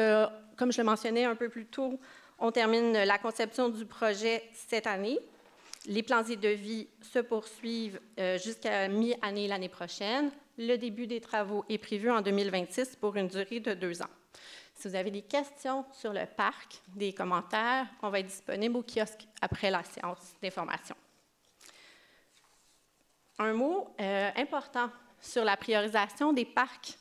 comme je le mentionnais un peu plus tôt, on termine la conception du projet cette année. Les plans et devis se poursuivent jusqu'à mi-année l'année prochaine. Le début des travaux est prévu en 2026 pour une durée de 2 ans. Si vous avez des questions sur le parc, des commentaires, on va être disponible au kiosque après la séance d'information. Un mot important sur la priorisation des parcs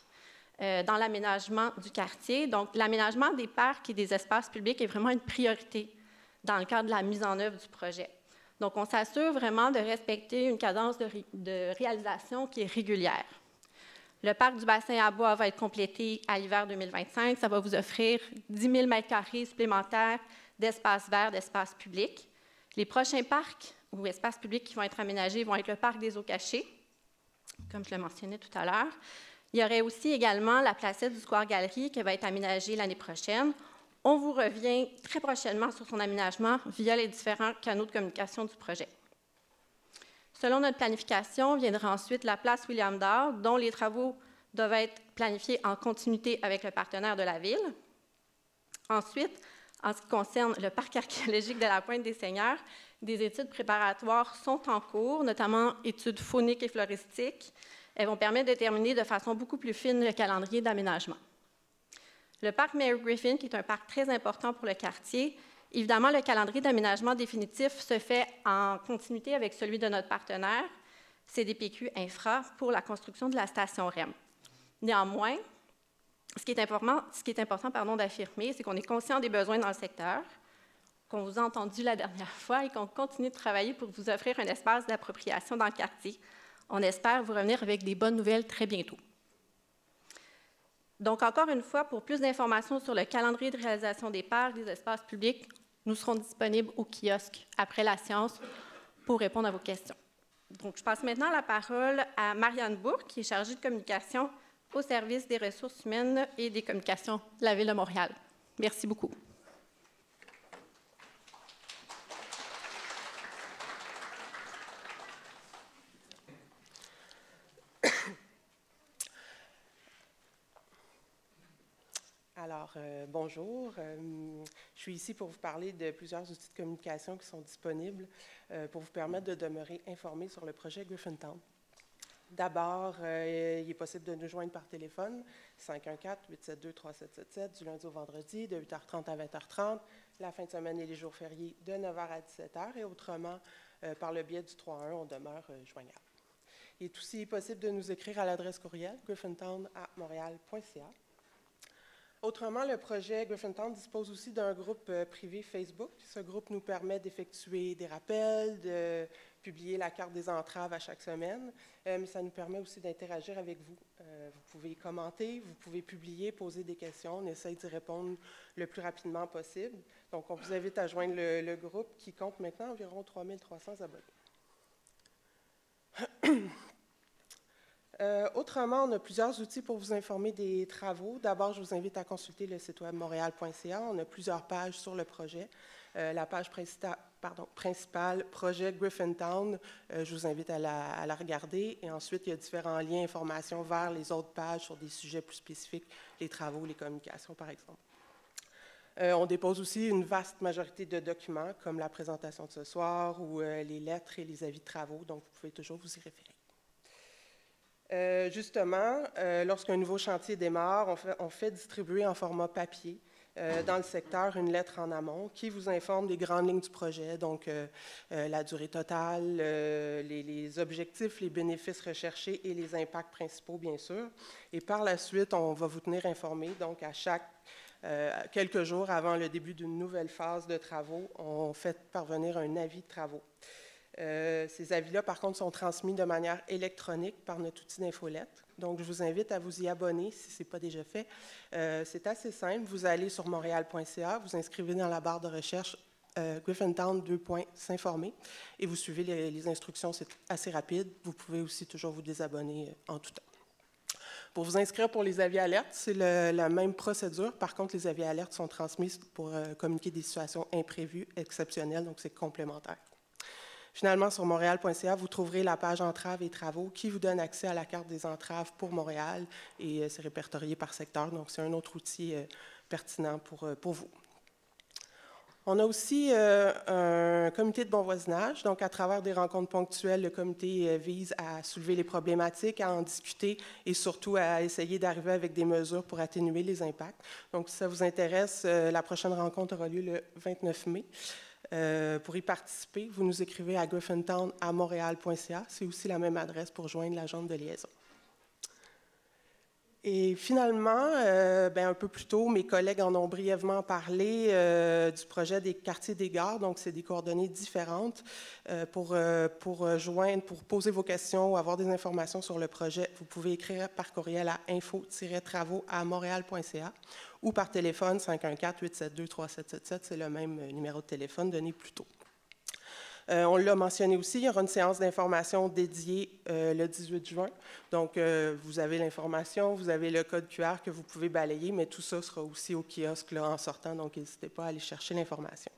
dans l'aménagement du quartier. Donc, l'aménagement des parcs et des espaces publics est vraiment une priorité dans le cadre de la mise en œuvre du projet. Donc, on s'assure vraiment de respecter une cadence de réalisation qui est régulière. Le parc du bassin à bois va être complété à l'hiver 2025. Ça va vous offrir 10 000 m² supplémentaires d'espaces verts, d'espaces publics. Les prochains parcs ou espaces publics qui vont être aménagés vont être le parc des eaux cachées, comme je le mentionnais tout à l'heure. Il y aurait aussi également la placette du Square Galerie qui va être aménagée l'année prochaine. On vous revient très prochainement sur son aménagement via les différents canaux de communication du projet. Selon notre planification, viendra ensuite la place William Dowd, dont les travaux doivent être planifiés en continuité avec le partenaire de la Ville. Ensuite, en ce qui concerne le parc archéologique de la Pointe-des-Seigneurs, des études préparatoires sont en cours, notamment études fauniques et floristiques. Elles vont permettre de déterminer de façon beaucoup plus fine le calendrier d'aménagement. Le parc Mary Griffin, qui est un parc très important pour le quartier, évidemment, le calendrier d'aménagement définitif se fait en continuité avec celui de notre partenaire, CDPQ Infra, pour la construction de la station REM. Néanmoins, ce qui est important d'affirmer, c'est qu'on est conscient des besoins dans le secteur, qu'on vous a entendu la dernière fois et qu'on continue de travailler pour vous offrir un espace d'appropriation dans le quartier. On espère vous revenir avec des bonnes nouvelles très bientôt. Donc, encore une fois, pour plus d'informations sur le calendrier de réalisation des parcs, des espaces publics, nous serons disponibles au kiosque après la séance pour répondre à vos questions. Donc, je passe maintenant la parole à Marianne Bourque, qui est chargée de communication au service des ressources humaines et des communications de la Ville de Montréal. Merci beaucoup. Alors, bonjour. Je suis ici pour vous parler de plusieurs outils de communication qui sont disponibles pour vous permettre de demeurer informé sur le projet Griffintown. D'abord, il est possible de nous joindre par téléphone, 514-872-3777, du lundi au vendredi, de 8h30 à 20h30, la fin de semaine et les jours fériés, de 9h à 17h, et autrement, par le biais du 3-1, on demeure joignable. Il est aussi possible de nous écrire à l'adresse courriel griffintown@montréal.ca. Autrement, le projet Griffintown dispose aussi d'un groupe privé Facebook. Ce groupe nous permet d'effectuer des rappels, de publier la carte des entraves à chaque semaine, mais ça nous permet aussi d'interagir avec vous. Vous pouvez commenter, vous pouvez publier, poser des questions. On essaie d'y répondre le plus rapidement possible. Donc, on vous invite à joindre le groupe qui compte maintenant environ 3300 abonnés. Autrement, on a plusieurs outils pour vous informer des travaux. D'abord, je vous invite à consulter le site web montréal.ca. On a plusieurs pages sur le projet. La page principale, projet Griffintown, je vous invite à la regarder. Et ensuite, il y a différents liens, informations vers les autres pages sur des sujets plus spécifiques, les travaux, les communications, par exemple. On dépose aussi une vaste majorité de documents, comme la présentation de ce soir ou les lettres et les avis de travaux, donc vous pouvez toujours vous y référer. Justement, lorsqu'un nouveau chantier démarre, on fait distribuer en format papier dans le secteur une lettre en amont qui vous informe des grandes lignes du projet, donc la durée totale, les objectifs, les bénéfices recherchés et les impacts principaux, bien sûr. Et par la suite, on va vous tenir informé, donc à chaque quelques jours avant le début d'une nouvelle phase de travaux, on fait parvenir un avis de travaux. Ces avis-là, par contre, sont transmis de manière électronique par notre outil d'infolette. Donc, je vous invite à vous y abonner si ce n'est pas déjà fait. C'est assez simple. Vous allez sur montréal.ca, vous inscrivez dans la barre de recherche Griffintown s'informer et vous suivez les instructions. C'est assez rapide. Vous pouvez aussi toujours vous désabonner en tout temps. Pour vous inscrire pour les avis alertes, c'est la même procédure. Par contre, les avis alertes sont transmis pour communiquer des situations imprévues, exceptionnelles, donc c'est complémentaire. Finalement, sur montréal.ca, vous trouverez la page entraves et travaux qui vous donne accès à la carte des entraves pour Montréal et c'est répertorié par secteur, donc c'est un autre outil pertinent pour vous. On a aussi un comité de bon voisinage, donc à travers des rencontres ponctuelles, le comité vise à soulever les problématiques, à en discuter et surtout à essayer d'arriver avec des mesures pour atténuer les impacts. Donc, si ça vous intéresse, la prochaine rencontre aura lieu le 29 mai. Pour y participer, vous nous écrivez à griffintown@montréal.ca. C'est aussi la même adresse pour joindre la jambe de liaison. Et finalement, un peu plus tôt, mes collègues en ont brièvement parlé du projet des quartiers des gares. Donc, c'est des coordonnées différentes. Pour poser vos questions ou avoir des informations sur le projet, vous pouvez écrire par courriel à info-travaux@montréal.ca ou par téléphone 514-872-3777. C'est le même numéro de téléphone donné plus tôt. On l'a mentionné aussi, il y aura une séance d'information dédiée le 18 juin. Donc, vous avez l'information, vous avez le code QR que vous pouvez balayer, mais tout ça sera aussi au kiosque là, en sortant, donc n'hésitez pas à aller chercher l'information.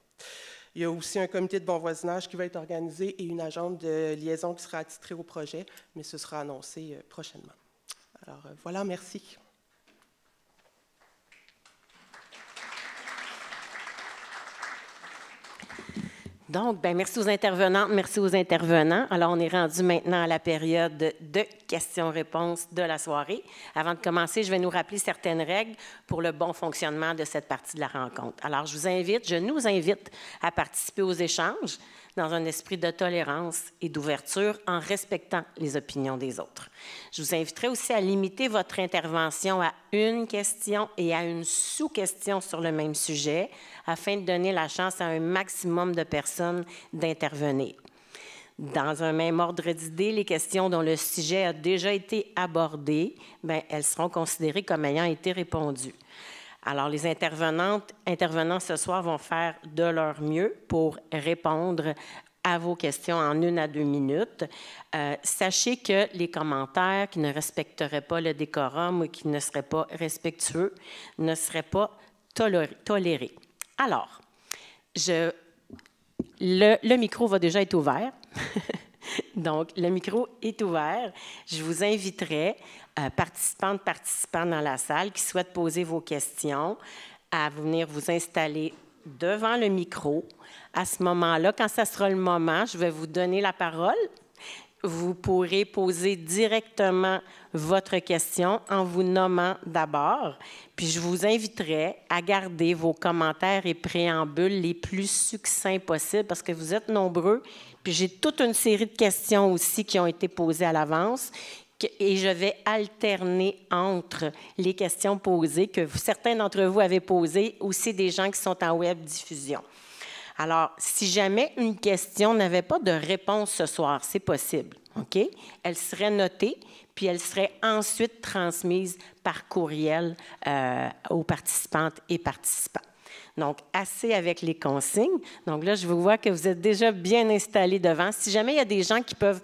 Il y a aussi un comité de bon voisinage qui va être organisé et une agente de liaison qui sera attitrée au projet, mais ce sera annoncé prochainement. Alors, voilà, merci. Donc, bien, merci aux intervenantes, merci aux intervenants. Alors, on est rendu maintenant à la période de questions-réponses de la soirée. Avant de commencer, je vais nous rappeler certaines règles pour le bon fonctionnement de cette partie de la rencontre. Alors, je nous invite à participer aux échanges dans un esprit de tolérance et d'ouverture en respectant les opinions des autres. Je vous inviterai aussi à limiter votre intervention à une question et à une sous-question sur le même sujet afin de donner la chance à un maximum de personnes d'intervenir. Dans un même ordre d'idées, les questions dont le sujet a déjà été abordé, bien, elles seront considérées comme ayant été répondues. Alors, les intervenants ce soir vont faire de leur mieux pour répondre à vos questions en 1 à 2 minutes. Sachez que les commentaires qui ne respecteraient pas le décorum ou qui ne seraient pas respectueux ne seraient pas tolérés. Alors, le micro va déjà être ouvert. Donc, le micro est ouvert. Je vous inviterai, participants dans la salle qui souhaitent poser vos questions, à venir vous installer devant le micro. À ce moment-là, quand ça sera le moment, je vais vous donner la parole. Vous pourrez poser directement votre question en vous nommant d'abord. Puis je vous inviterai à garder vos commentaires et préambules les plus succincts possibles parce que vous êtes nombreux. Puis j'ai toute une série de questions aussi qui ont été posées à l'avance et je vais alterner entre les questions posées que certains d'entre vous avez posées, aussi des gens qui sont en web diffusion. Alors, si jamais une question n'avait pas de réponse ce soir, c'est possible, OK? Elle serait notée, puis elle serait ensuite transmise par courriel aux participantes et participants. Donc, assez avec les consignes. Donc là, je vous vois que vous êtes déjà bien installés devant. Si jamais il y a des gens qui peuvent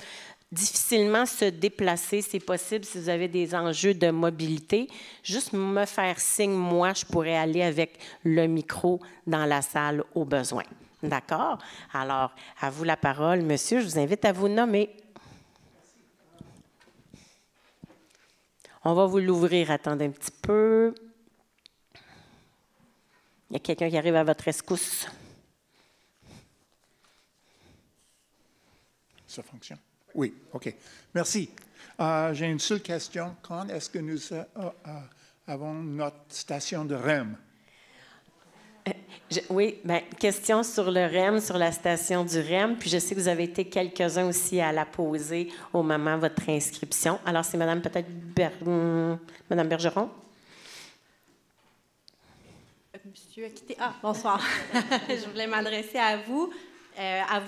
difficilement se déplacer, c'est possible si vous avez des enjeux de mobilité, juste me faire signe, moi, je pourrais aller avec le micro dans la salle au besoin. D'accord? Alors, à vous la parole, monsieur. Je vous invite à vous nommer. On va vous l'ouvrir. Attendez un petit peu. Il y a quelqu'un qui arrive à votre rescousse. Ça fonctionne? Oui, OK. Merci. J'ai une seule question. Quand est-ce que nous avons notre station de REM? Oui, bien, question sur le REM, sur la station du REM. Puis je sais que vous avez été quelques-uns aussi à la poser au moment de votre inscription. Alors, c'est Mme peut-être Mme Bergeron? Monsieur a quitté. Ah, bonsoir. Je voulais m'adresser à vous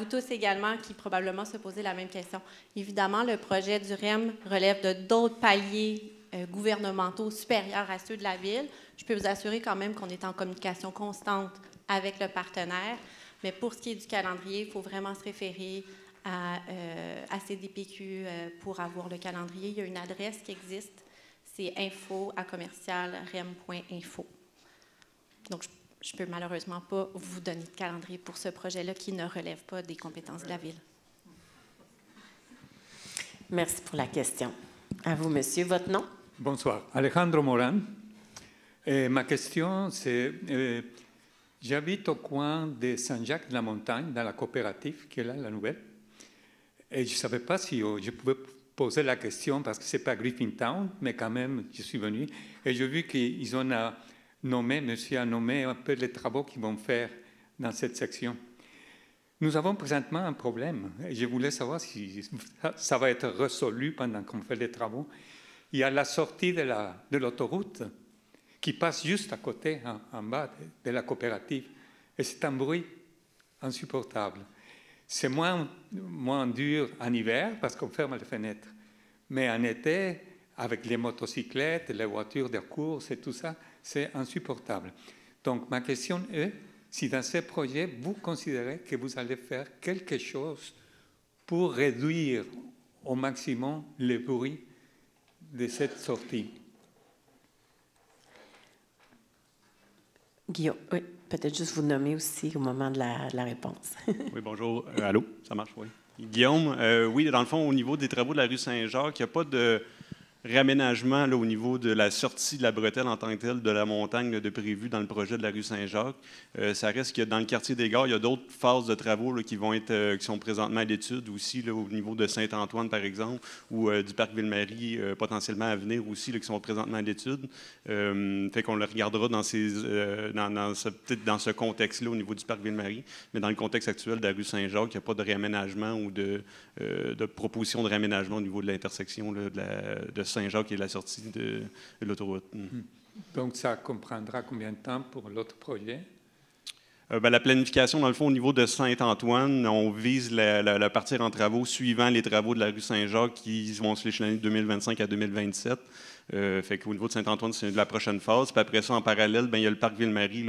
tous également qui probablement se posaient la même question. Évidemment, le projet du REM relève de d'autres paliers gouvernementaux supérieurs à ceux de la Ville. Je peux vous assurer quand même qu'on est en communication constante avec le partenaire, mais pour ce qui est du calendrier, il faut vraiment se référer à CDPQ pour avoir le calendrier. Il y a une adresse qui existe, c'est info@commercialrem.info. Donc, je ne peux malheureusement pas vous donner de calendrier pour ce projet-là qui ne relève pas des compétences de la Ville. Merci pour la question. À vous, monsieur. Votre nom? Bonsoir. Alejandro Moran. Ma question, c'est... j'habite au coin de Saint-Jacques-de-la-Montagne, dans la coopérative qui est là, la nouvelle. Et je ne savais pas si je pouvais poser la question parce que ce n'est pas Griffintown, mais quand même, je suis venu. Et j'ai vu qu'ils ont nommé, monsieur a nommé un peu les travaux qu'ils vont faire dans cette section. Nous avons présentement un problème. Et je voulais savoir si ça va être résolu pendant qu'on fait les travaux. Il y a la sortie de l'autoroute qui passe juste à côté, en bas de la coopérative. Et c'est un bruit insupportable. C'est moins dur en hiver parce qu'on ferme les fenêtres. Mais en été, avec les motocyclettes, les voitures de course et tout ça, c'est insupportable. Donc, ma question est, si dans ces projets, vous considérez que vous allez faire quelque chose pour réduire au maximum le bruit de cette sortie. Guillaume, oui, peut-être juste vous nommer aussi au moment de la réponse. Oui, bonjour. Allô, ça marche, oui. Guillaume, oui, dans le fond, au niveau des travaux de la rue Saint-Jacques, il n'y a pas de réaménagement là, au niveau de la sortie de la bretelle en tant que telle de la montagne là, de prévu dans le projet de la rue Saint-Jacques. Ça reste que dans le quartier des Gares, il y a d'autres phases de travaux là, qui sont présentement à l'étude aussi là, au niveau de Saint-Antoine, par exemple, ou du parc Ville-Marie, potentiellement à venir aussi, là, qui sont présentement à l'étude. Fait qu'on le regardera dans peut-être dans ce contexte-là au niveau du parc Ville-Marie, mais dans le contexte actuel de la rue Saint-Jacques, il n'y a pas de réaménagement ou de proposition de réaménagement au niveau de l'intersection là, de Saint-Jacques et la sortie de l'autoroute. Donc, ça comprendra combien de temps pour l'autre projet? La planification, dans le fond, au niveau de Saint-Antoine, on vise la partir en travaux suivant les travaux de la rue Saint-Jacques qui vont se l'échelonner de 2025 à 2027. Fait qu'au niveau de Saint-Antoine, c'est la prochaine phase. Puis après ça, en parallèle, il y a le parc Ville-Marie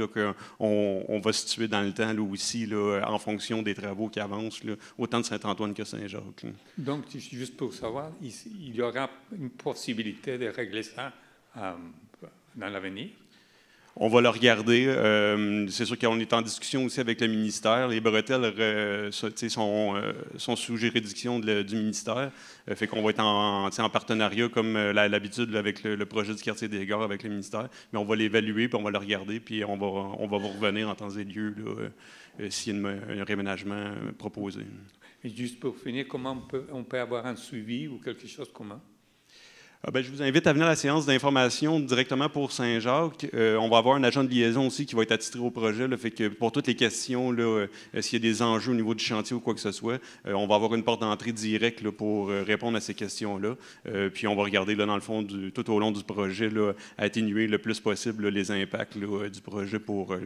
qu'on va situer dans le temps là, aussi, là, en fonction des travaux qui avancent, là, autant de Saint-Antoine que Saint-Jacques. Donc, juste pour savoir, il y aura une possibilité de régler ça dans l'avenir? On va le regarder. C'est sûr qu'on est en discussion aussi avec le ministère. Les bretelles sont sous juridiction du ministère. Fait qu'on va être en partenariat, comme l'habitude, avec le projet du quartier des Gares avec le ministère. Mais on va l'évaluer, puis on va le regarder, puis on va vous revenir en temps et lieu s'il y a un réménagement proposé. Et juste pour finir, comment on peut avoir un suivi ou quelque chose commun? Je vous invite à venir à la séance d'information directement pour Saint-Jacques. On va avoir un agent de liaison aussi qui va être attitré au projet. Là, fait que pour toutes les questions, là, s'il y a des enjeux au niveau du chantier ou quoi que ce soit, on va avoir une porte d'entrée directe là, pour répondre à ces questions-là. Puis on va regarder là, dans le fond, tout au long du projet, là, à atténuer le plus possible là, les impacts là, du projet pour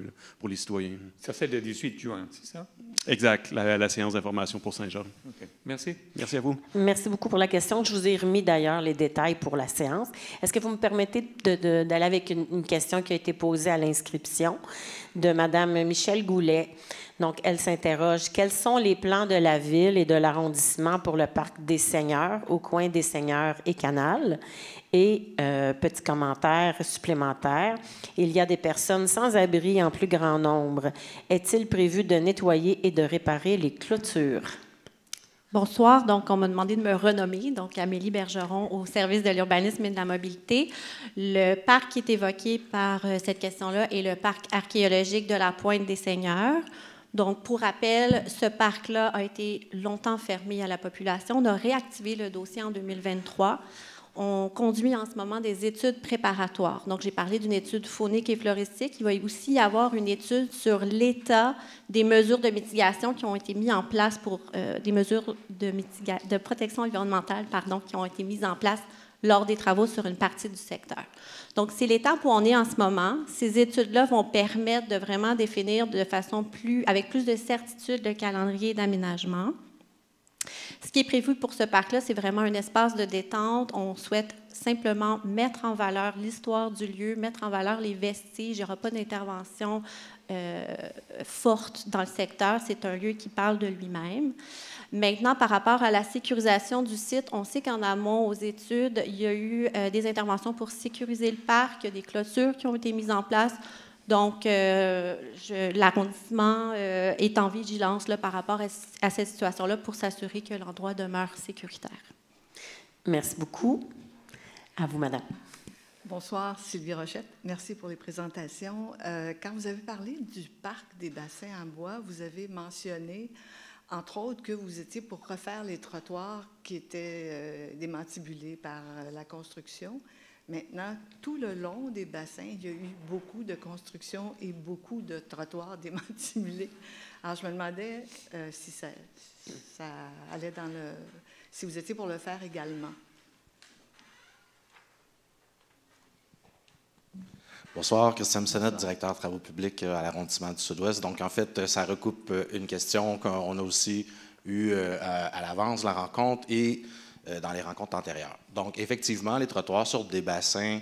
les citoyens. Ça, c'est le 18 juin, c'est ça? Exact, la séance d'information pour Saint-Jacques. Okay. Merci. Merci à vous. Merci beaucoup pour la question. Je vous ai remis d'ailleurs les détails pour la séance. Est-ce que vous me permettez d'aller avec une question qui a été posée à l'inscription de Mme Michèle Goulet? Donc, elle s'interroge, quels sont les plans de la ville et de l'arrondissement pour le parc des Seigneurs, au coin des Seigneurs et Canal? Et, petit commentaire supplémentaire, il y a des personnes sans abri en plus grand nombre. Est-il prévu de nettoyer et de réparer les clôtures? Bonsoir. Donc, on m'a demandé de me renommer. Donc, Amélie Bergeron au service de l'urbanisme et de la mobilité. Le parc qui est évoqué par cette question-là est le parc archéologique de la Pointe des Seigneurs. Donc, pour rappel, ce parc-là a été longtemps fermé à la population. On a réactivé le dossier en 2023. On conduit en ce moment des études préparatoires. Donc, j'ai parlé d'une étude faunique et floristique. Il va aussi y avoir une étude sur l'état des mesures de mitigation qui ont été mises en place pour des mesures de protection environnementale, qui ont été mises en place lors des travaux sur une partie du secteur. Donc, c'est l'étape où on est en ce moment. Ces études-là vont permettre de vraiment définir avec plus de certitude le calendrier d'aménagement. Ce qui est prévu pour ce parc-là, c'est vraiment un espace de détente. On souhaite simplement mettre en valeur l'histoire du lieu, mettre en valeur les vestiges. Il n'y aura pas d'intervention forte dans le secteur. C'est un lieu qui parle de lui-même. Maintenant, par rapport à la sécurisation du site, on sait qu'en amont, aux études, il y a eu des interventions pour sécuriser le parc. Il y a des clôtures qui ont été mises en place. Donc, l'arrondissement est en vigilance là, par rapport à cette situation-là pour s'assurer que l'endroit demeure sécuritaire. Merci beaucoup. À vous, madame. Bonsoir, Sylvie Rochette. Merci pour les présentations. Quand vous avez parlé du parc des bassins en bois, vous avez mentionné, entre autres, que vous étiez pour refaire les trottoirs qui étaient démantibulés par la construction. Maintenant, tout le long des bassins, il y a eu beaucoup de constructions et beaucoup de trottoirs démantibulés. Alors, je me demandais si ça allait dans le... si vous étiez pour le faire également. Bonsoir, Christian Bissonnette, directeur de travaux publics à l'arrondissement du Sud-Ouest. Donc, en fait, ça recoupe une question qu'on a aussi eue à l'avance de la rencontre et dans les rencontres antérieures. Donc, effectivement, les trottoirs sur des bassins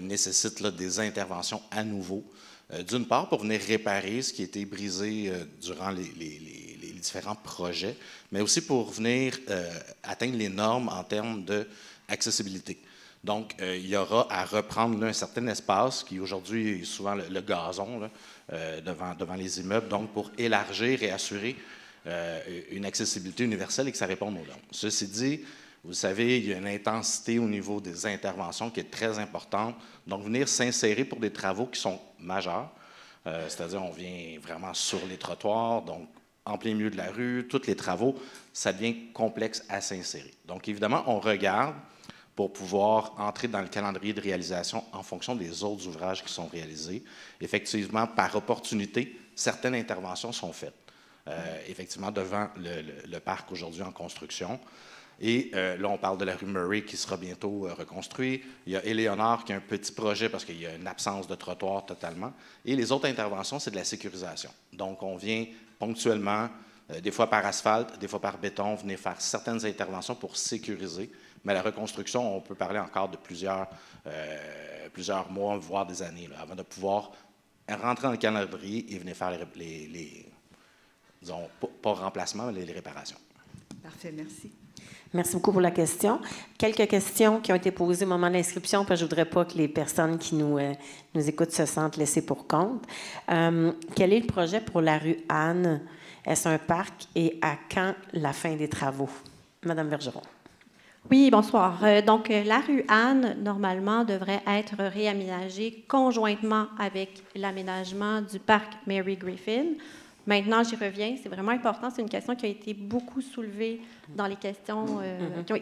nécessitent là, des interventions à nouveau. D'une part, pour venir réparer ce qui a été brisé durant les différents projets, mais aussi pour venir atteindre les normes en termes d'accessibilité. Donc, il y aura à reprendre là, un certain espace qui aujourd'hui est souvent le gazon là, devant les immeubles, donc pour élargir et assurer une accessibilité universelle et que ça réponde aux normes. Ceci dit, vous savez, il y a une intensité au niveau des interventions qui est très importante. Donc, venir s'insérer pour des travaux qui sont majeurs, c'est-à-dire on vient vraiment sur les trottoirs, donc en plein milieu de la rue, tous les travaux, ça devient complexe à s'insérer. Donc, évidemment, on regarde pour pouvoir entrer dans le calendrier de réalisation en fonction des autres ouvrages qui sont réalisés. Effectivement, par opportunité, certaines interventions sont faites. Effectivement, devant le parc aujourd'hui en construction. Et là, on parle de la rue Murray qui sera bientôt reconstruite. Il y a Éléonore qui a un petit projet parce qu'il y a une absence de trottoir totalement. Et les autres interventions, c'est de la sécurisation. Donc, on vient ponctuellement, des fois par asphalte, des fois par béton, venir faire certaines interventions pour sécuriser. Mais la reconstruction, on peut parler encore de plusieurs mois, voire des années, là, avant de pouvoir rentrer dans le calendrier et venir faire disons, pas remplacement, mais les réparations. Parfait, merci. Merci beaucoup pour la question. Quelques questions qui ont été posées au moment de l'inscription, parce que je ne voudrais pas que les personnes qui nous écoutent se sentent laissées pour compte. Quel est le projet pour la rue Anne? Est-ce un parc et à quand la fin des travaux? Madame Bergeron. Oui, bonsoir. Donc, la rue Anne, normalement, devrait être réaménagée conjointement avec l'aménagement du parc Mary Griffin. Maintenant, j'y reviens. C'est vraiment important. C'est une question qui a été beaucoup soulevée dans les questions,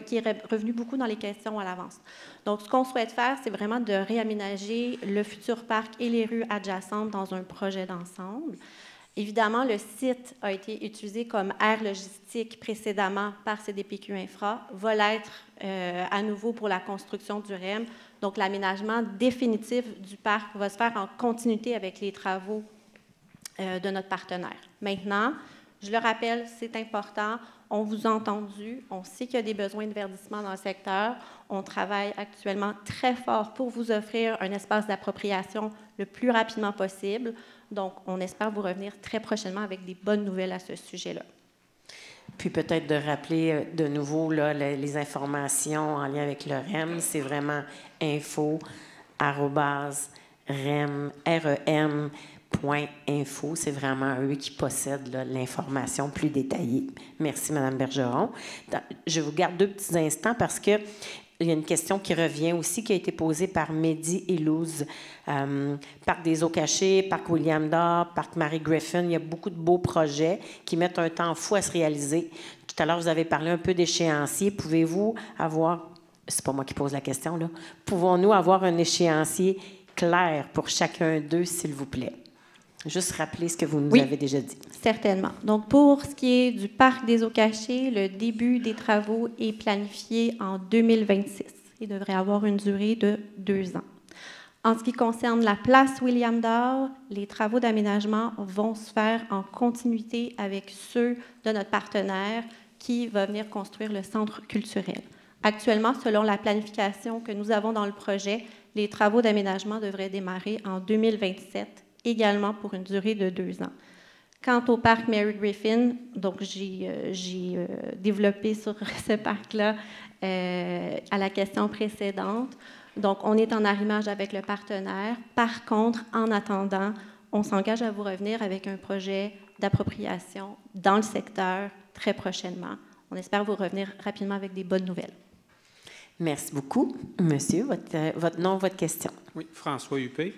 qui est revenue beaucoup dans les questions à l'avance. Donc, ce qu'on souhaite faire, c'est vraiment de réaménager le futur parc et les rues adjacentes dans un projet d'ensemble. Évidemment, le site a été utilisé comme aire logistique précédemment par CDPQ Infra, va l'être à nouveau pour la construction du REM. Donc, l'aménagement définitif du parc va se faire en continuité avec les travaux de notre partenaire. Maintenant, je le rappelle, c'est important, on vous a entendu, on sait qu'il y a des besoins de verdissement dans le secteur, on travaille actuellement très fort pour vous offrir un espace d'appropriation le plus rapidement possible. Donc, on espère vous revenir très prochainement avec des bonnes nouvelles à ce sujet-là. Puis peut-être de rappeler de nouveau là, les informations en lien avec le REM, c'est vraiment info@rem.info. C'est vraiment eux qui possèdent l'information plus détaillée. Merci, Mme Bergeron. Je vous garde 2 petits instants parce que il y a une question qui revient aussi, qui a été posée par Mehdi Elouz. Parc des Eaux Cachées, Parc William Dore, Parc Mary Griffin, il y a beaucoup de beaux projets qui mettent un temps fou à se réaliser. Tout à l'heure, vous avez parlé un peu d'échéancier. Pouvez-vous avoir, c'est pas moi qui pose la question, là, pouvons-nous avoir un échéancier clair pour chacun d'eux, s'il vous plaît? Juste rappeler ce que vous nous avez déjà dit. Certainement. Donc, pour ce qui est du Parc des Eaux Cachées, le début des travaux est planifié en 2026. Il devrait avoir une durée de 2 ans. En ce qui concerne la place William Dore, les travaux d'aménagement vont se faire en continuité avec ceux de notre partenaire qui va venir construire le centre culturel. Actuellement, selon la planification que nous avons dans le projet, les travaux d'aménagement devraient démarrer en 2027, également pour une durée de 2 ans. Quant au parc Mary Griffin, donc j'ai développé sur ce parc-là à la question précédente. Donc, on est en arrimage avec le partenaire. Par contre, en attendant, on s'engage à vous revenir avec un projet d'appropriation dans le secteur très prochainement. On espère vous revenir rapidement avec des bonnes nouvelles. Merci beaucoup. Monsieur, votre nom, votre question. Oui, François Huppé.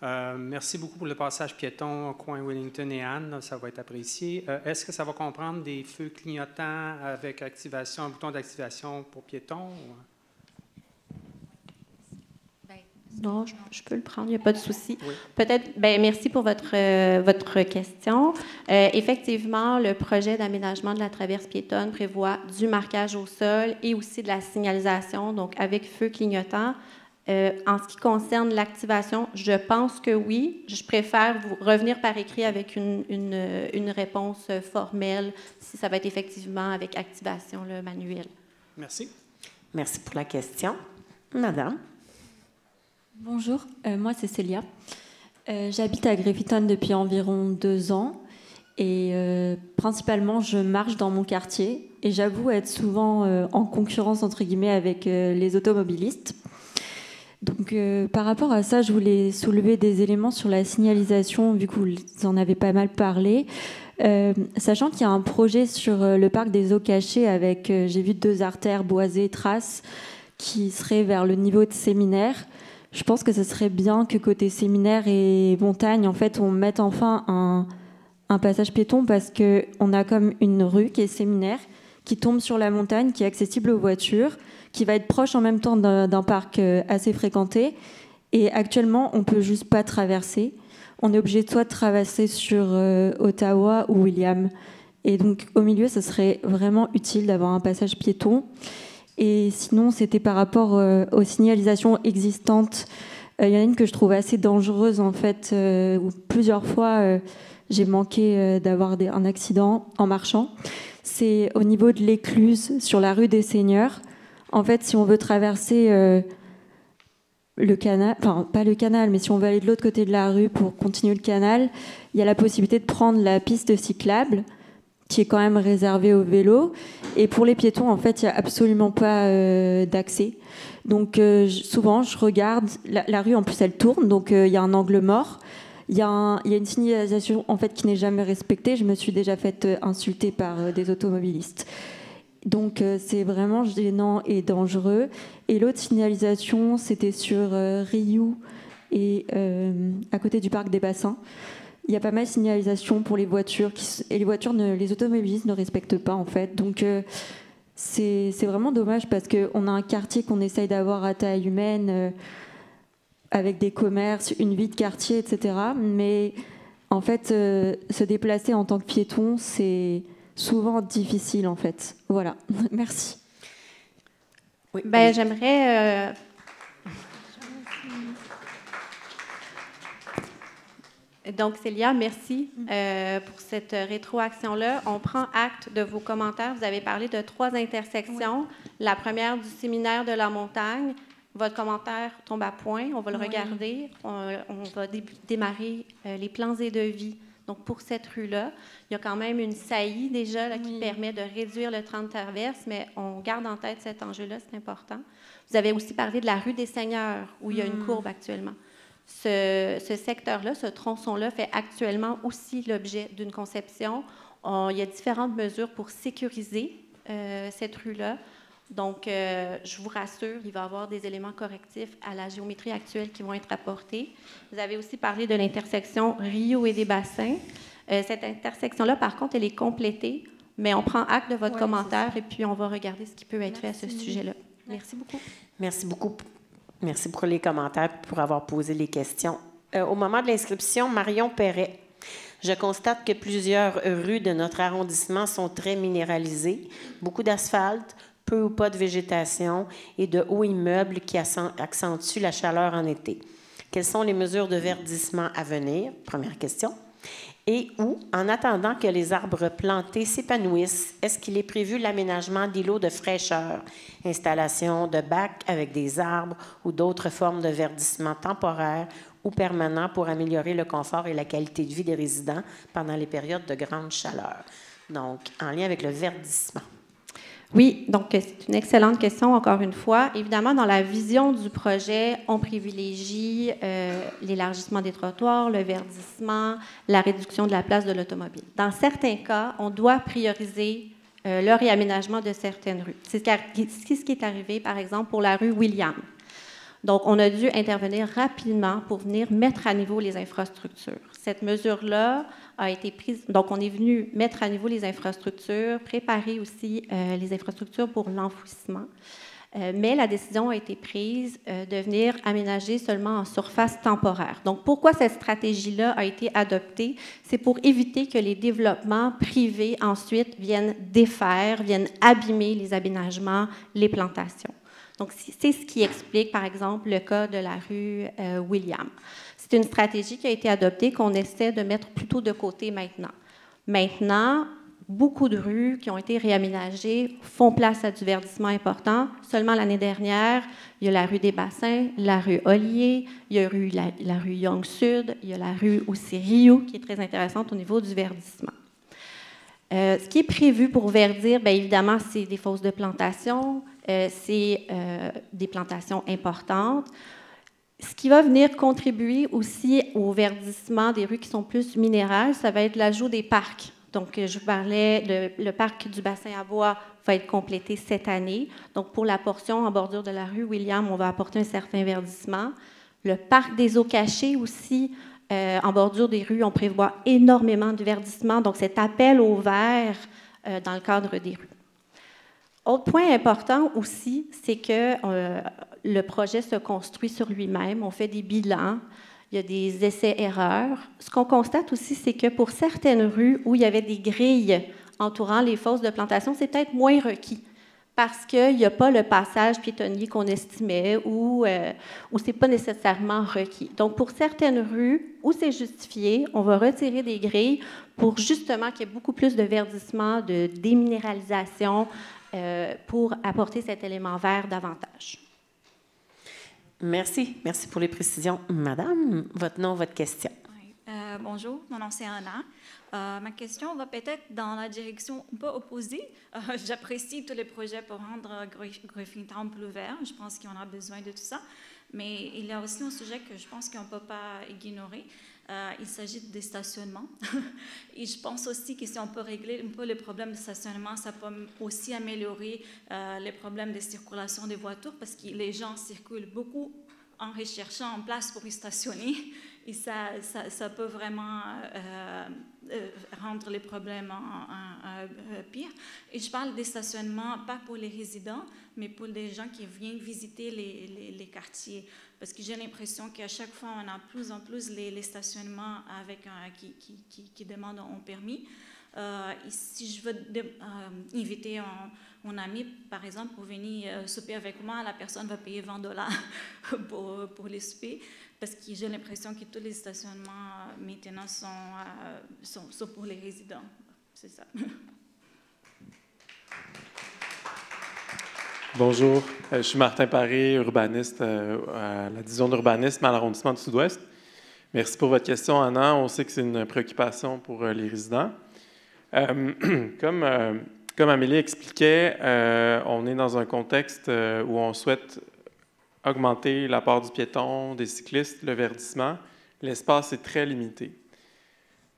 Merci beaucoup pour le passage piéton au coin Wellington et Anne. Ça va être apprécié. Est-ce que ça va comprendre des feux clignotants avec activation, un bouton d'activation pour piétons? Non, je peux le prendre, il n'y a pas de souci. Oui. Peut-être, merci pour votre question. Effectivement, le projet d'aménagement de la traverse piétonne prévoit du marquage au sol et aussi de la signalisation, donc avec feu clignotant. En ce qui concerne l'activation, je pense que oui. Je préfère vous revenir par écrit avec une réponse formelle, si ça va être effectivement avec activation manuelle. Merci. Merci pour la question. Madame. Bonjour, moi c'est Célia. J'habite à Griffintown depuis environ 2 ans et principalement je marche dans mon quartier et j'avoue être souvent en concurrence entre guillemets avec les automobilistes. Donc par rapport à ça, je voulais soulever des éléments sur la signalisation vu que vous en avez pas mal parlé. Sachant qu'il y a un projet sur le parc des eaux cachées avec, j'ai vu 2 artères boisées, traces qui seraient vers le niveau de Séminaire. Je pense que ce serait bien que côté Séminaire et montagne, en fait, on mette enfin un passage piéton parce qu'on a comme une rue qui est Séminaire, qui tombe sur la montagne, qui est accessible aux voitures, qui va être proche en même temps d'un parc assez fréquenté. Et actuellement, on ne peut juste pas traverser. On est obligé soit de traverser sur Ottawa ou William. Et donc, au milieu, ce serait vraiment utile d'avoir un passage piéton. Et sinon, c'était par rapport aux signalisations existantes. Il y en a une que je trouve assez dangereuse, en fait, où plusieurs fois, j'ai manqué d'avoir un accident en marchant. C'est au niveau de l'écluse, sur la rue des Seigneurs. En fait, si on veut traverser le canal, enfin, pas le canal, mais si on veut aller de l'autre côté de la rue pour continuer le canal, il y a la possibilité de prendre la piste cyclable, qui est quand même réservée aux vélos. Et pour les piétons, en fait, il n'y a absolument pas d'accès. Donc, souvent, je regarde, la rue, en plus, elle tourne, donc il y a un angle mort. Il y a une signalisation, en fait, qui n'est jamais respectée. Je me suis déjà fait insulter par des automobilistes. Donc, c'est vraiment gênant et dangereux. Et l'autre signalisation, c'était sur Riou et à côté du parc des Bassins. Il y a pas mal de signalisations pour les voitures et les automobilistes ne respectent pas, en fait. Donc, c'est vraiment dommage parce qu'on a un quartier qu'on essaye d'avoir à taille humaine avec des commerces, une vie de quartier, etc. Mais en fait, se déplacer en tant que piéton, c'est souvent difficile, en fait. Voilà. Merci. Oui. Ben, j'aimerais... Donc, Célia, merci pour cette rétroaction-là. On prend acte de vos commentaires. Vous avez parlé de 3 intersections. Oui. La première du séminaire de la montagne. Votre commentaire tombe à point. On va le regarder. On va démarrer les plans et devis. Donc, pour cette rue-là, il y a quand même une saillie déjà là, qui permet de réduire le temps de traverse, mais on garde en tête cet enjeu-là, c'est important. Vous avez aussi parlé de la rue des Seigneurs, où il y a une courbe actuellement. Ce secteur-là, ce tronçon-là, fait actuellement aussi l'objet d'une conception. Il y a différentes mesures pour sécuriser cette rue-là. Donc, je vous rassure, il va y avoir des éléments correctifs à la géométrie actuelle qui vont être apportés. Vous avez aussi parlé de l'intersection Rio et des Bassins. Cette intersection-là, par contre, elle est complétée, mais on prend acte de votre commentaire et puis on va regarder ce qui peut être fait à ce sujet-là. Merci beaucoup. Merci beaucoup. Merci pour les commentaires et pour avoir posé les questions. Au moment de l'inscription, Marion Perret. Je constate que plusieurs rues de notre arrondissement sont très minéralisées, beaucoup d'asphalte, peu ou pas de végétation et de hauts immeubles qui accentuent la chaleur en été. Quelles sont les mesures de verdissement à venir? Première question. Et où, en attendant que les arbres plantés s'épanouissent, est-ce qu'il est prévu l'aménagement d'îlots de fraîcheur, installation de bacs avec des arbres ou d'autres formes de verdissement temporaire ou permanent pour améliorer le confort et la qualité de vie des résidents pendant les périodes de grande chaleur? Donc, en lien avec le verdissement. Oui, donc c'est une excellente question, encore une fois. Évidemment, dans la vision du projet, on privilégie l'élargissement des trottoirs, le verdissement, la réduction de la place de l'automobile. Dans certains cas, on doit prioriser le réaménagement de certaines rues. C'est ce qui est arrivé, par exemple, pour la rue William. Donc, on a dû intervenir rapidement pour venir mettre à niveau les infrastructures. Cette mesure-là a été prise. Donc, on est venu mettre à niveau les infrastructures, préparer aussi les infrastructures pour l'enfouissement. Mais la décision a été prise de venir aménager seulement en surface temporaire. Donc, pourquoi cette stratégie-là a été adoptée? C'est pour éviter que les développements privés ensuite viennent défaire, viennent abîmer les aménagements, les plantations. Donc, c'est ce qui explique, par exemple, le cas de la rue William. C'est une stratégie qui a été adoptée qu'on essaie de mettre plutôt de côté maintenant. Maintenant, beaucoup de rues qui ont été réaménagées font place à du verdissement important. Seulement l'année dernière, il y a la rue des Bassins, la rue Ollier, il y a la rue Yonge-Sud, il y a la rue aussi Rio, qui est très intéressante au niveau du verdissement. Ce qui est prévu pour verdir, bien évidemment, c'est des fosses de plantation, c'est des plantations importantes. Ce qui va venir contribuer aussi au verdissement des rues qui sont plus minérales, ça va être l'ajout des parcs. Donc, je vous parlais, le parc du bassin à bois va être complété cette année. Donc, pour la portion en bordure de la rue William, on va apporter un certain verdissement. Le parc des eaux cachées aussi, en bordure des rues, on prévoit énormément de verdissement. Donc, cet appel au vert dans le cadre des rues. Autre point important aussi, c'est que le projet se construit sur lui-même. On fait des bilans. Il y a des essais-erreurs. Ce qu'on constate aussi, c'est que pour certaines rues où il y avait des grilles entourant les fosses de plantation, c'est peut-être moins requis parce qu'il n'y a pas le passage piétonnier qu'on estimait ou ce n'est pas nécessairement requis. Donc, pour certaines rues où c'est justifié, on va retirer des grilles pour justement qu'il y ait beaucoup plus de verdissement, de déminéralisation pour apporter cet élément vert davantage. Merci. Merci pour les précisions. Madame, votre nom, votre question. Oui. Bonjour, mon nom c'est Anna. Ma question va peut-être dans la direction un peu opposée. J'apprécie tous les projets pour rendre Griffintown plus vert. Je pense qu'on a besoin de tout ça. Mais il y a aussi un sujet que je pense qu'on ne peut pas ignorer. Il s'agit des stationnements. Et je pense aussi que si on peut régler un peu le problème de stationnement, ça peut aussi améliorer les problèmes de circulation des voitures parce que les gens circulent beaucoup en recherchant une place pour y stationner. Et ça peut vraiment rendre les problèmes pires. Et je parle des stationnements, pas pour les résidents, mais pour les gens qui viennent visiter les quartiers. Parce que j'ai l'impression qu'à chaque fois, on a plus en plus les stationnements avec qui demandent un permis. Et si je veux inviter un ami, par exemple, pour venir souper avec moi, la personne va payer $20 pour les souper. Parce que j'ai l'impression que tous les stationnements maintenant sont pour les résidents. C'est ça. Bonjour, je suis Martin Paré, urbaniste à la division d'urbanisme à l'arrondissement du Sud-Ouest. Merci pour votre question, Anna. On sait que c'est une préoccupation pour les résidents. Comme Amélie expliquait, on est dans un contexte où on souhaite augmenter la part du piéton, des cyclistes, le verdissement. L'espace est très limité.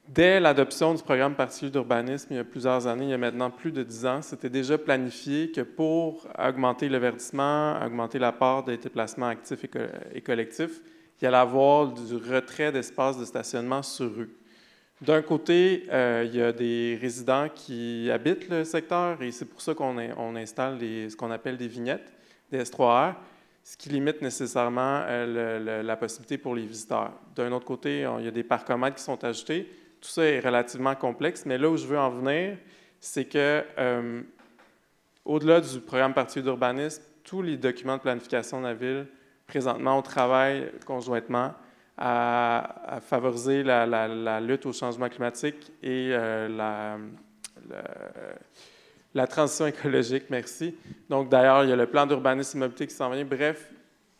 Dès l'adoption du programme particulier d'urbanisme, il y a plusieurs années, il y a maintenant plus de 10 ans, c'était déjà planifié que pour augmenter le verdissement, augmenter la part des déplacements actifs et collectifs, il y allait avoir du retrait d'espace de stationnement sur rue. D'un côté, il y a des résidents qui habitent le secteur et c'est pour ça qu'on installe ce qu'on appelle des vignettes, des S3R, ce qui limite nécessairement la possibilité pour les visiteurs. D'un autre côté, il y a des parcomètres qui sont ajoutés. Tout ça est relativement complexe, mais là où je veux en venir, c'est que, au-delà du programme particulier d'urbanisme, tous les documents de planification de la ville, présentement, on travaille conjointement à favoriser la lutte au changement climatique et la transition écologique, merci. Donc, d'ailleurs, il y a le plan d'urbanisme immobilier qui s'en vient. Bref,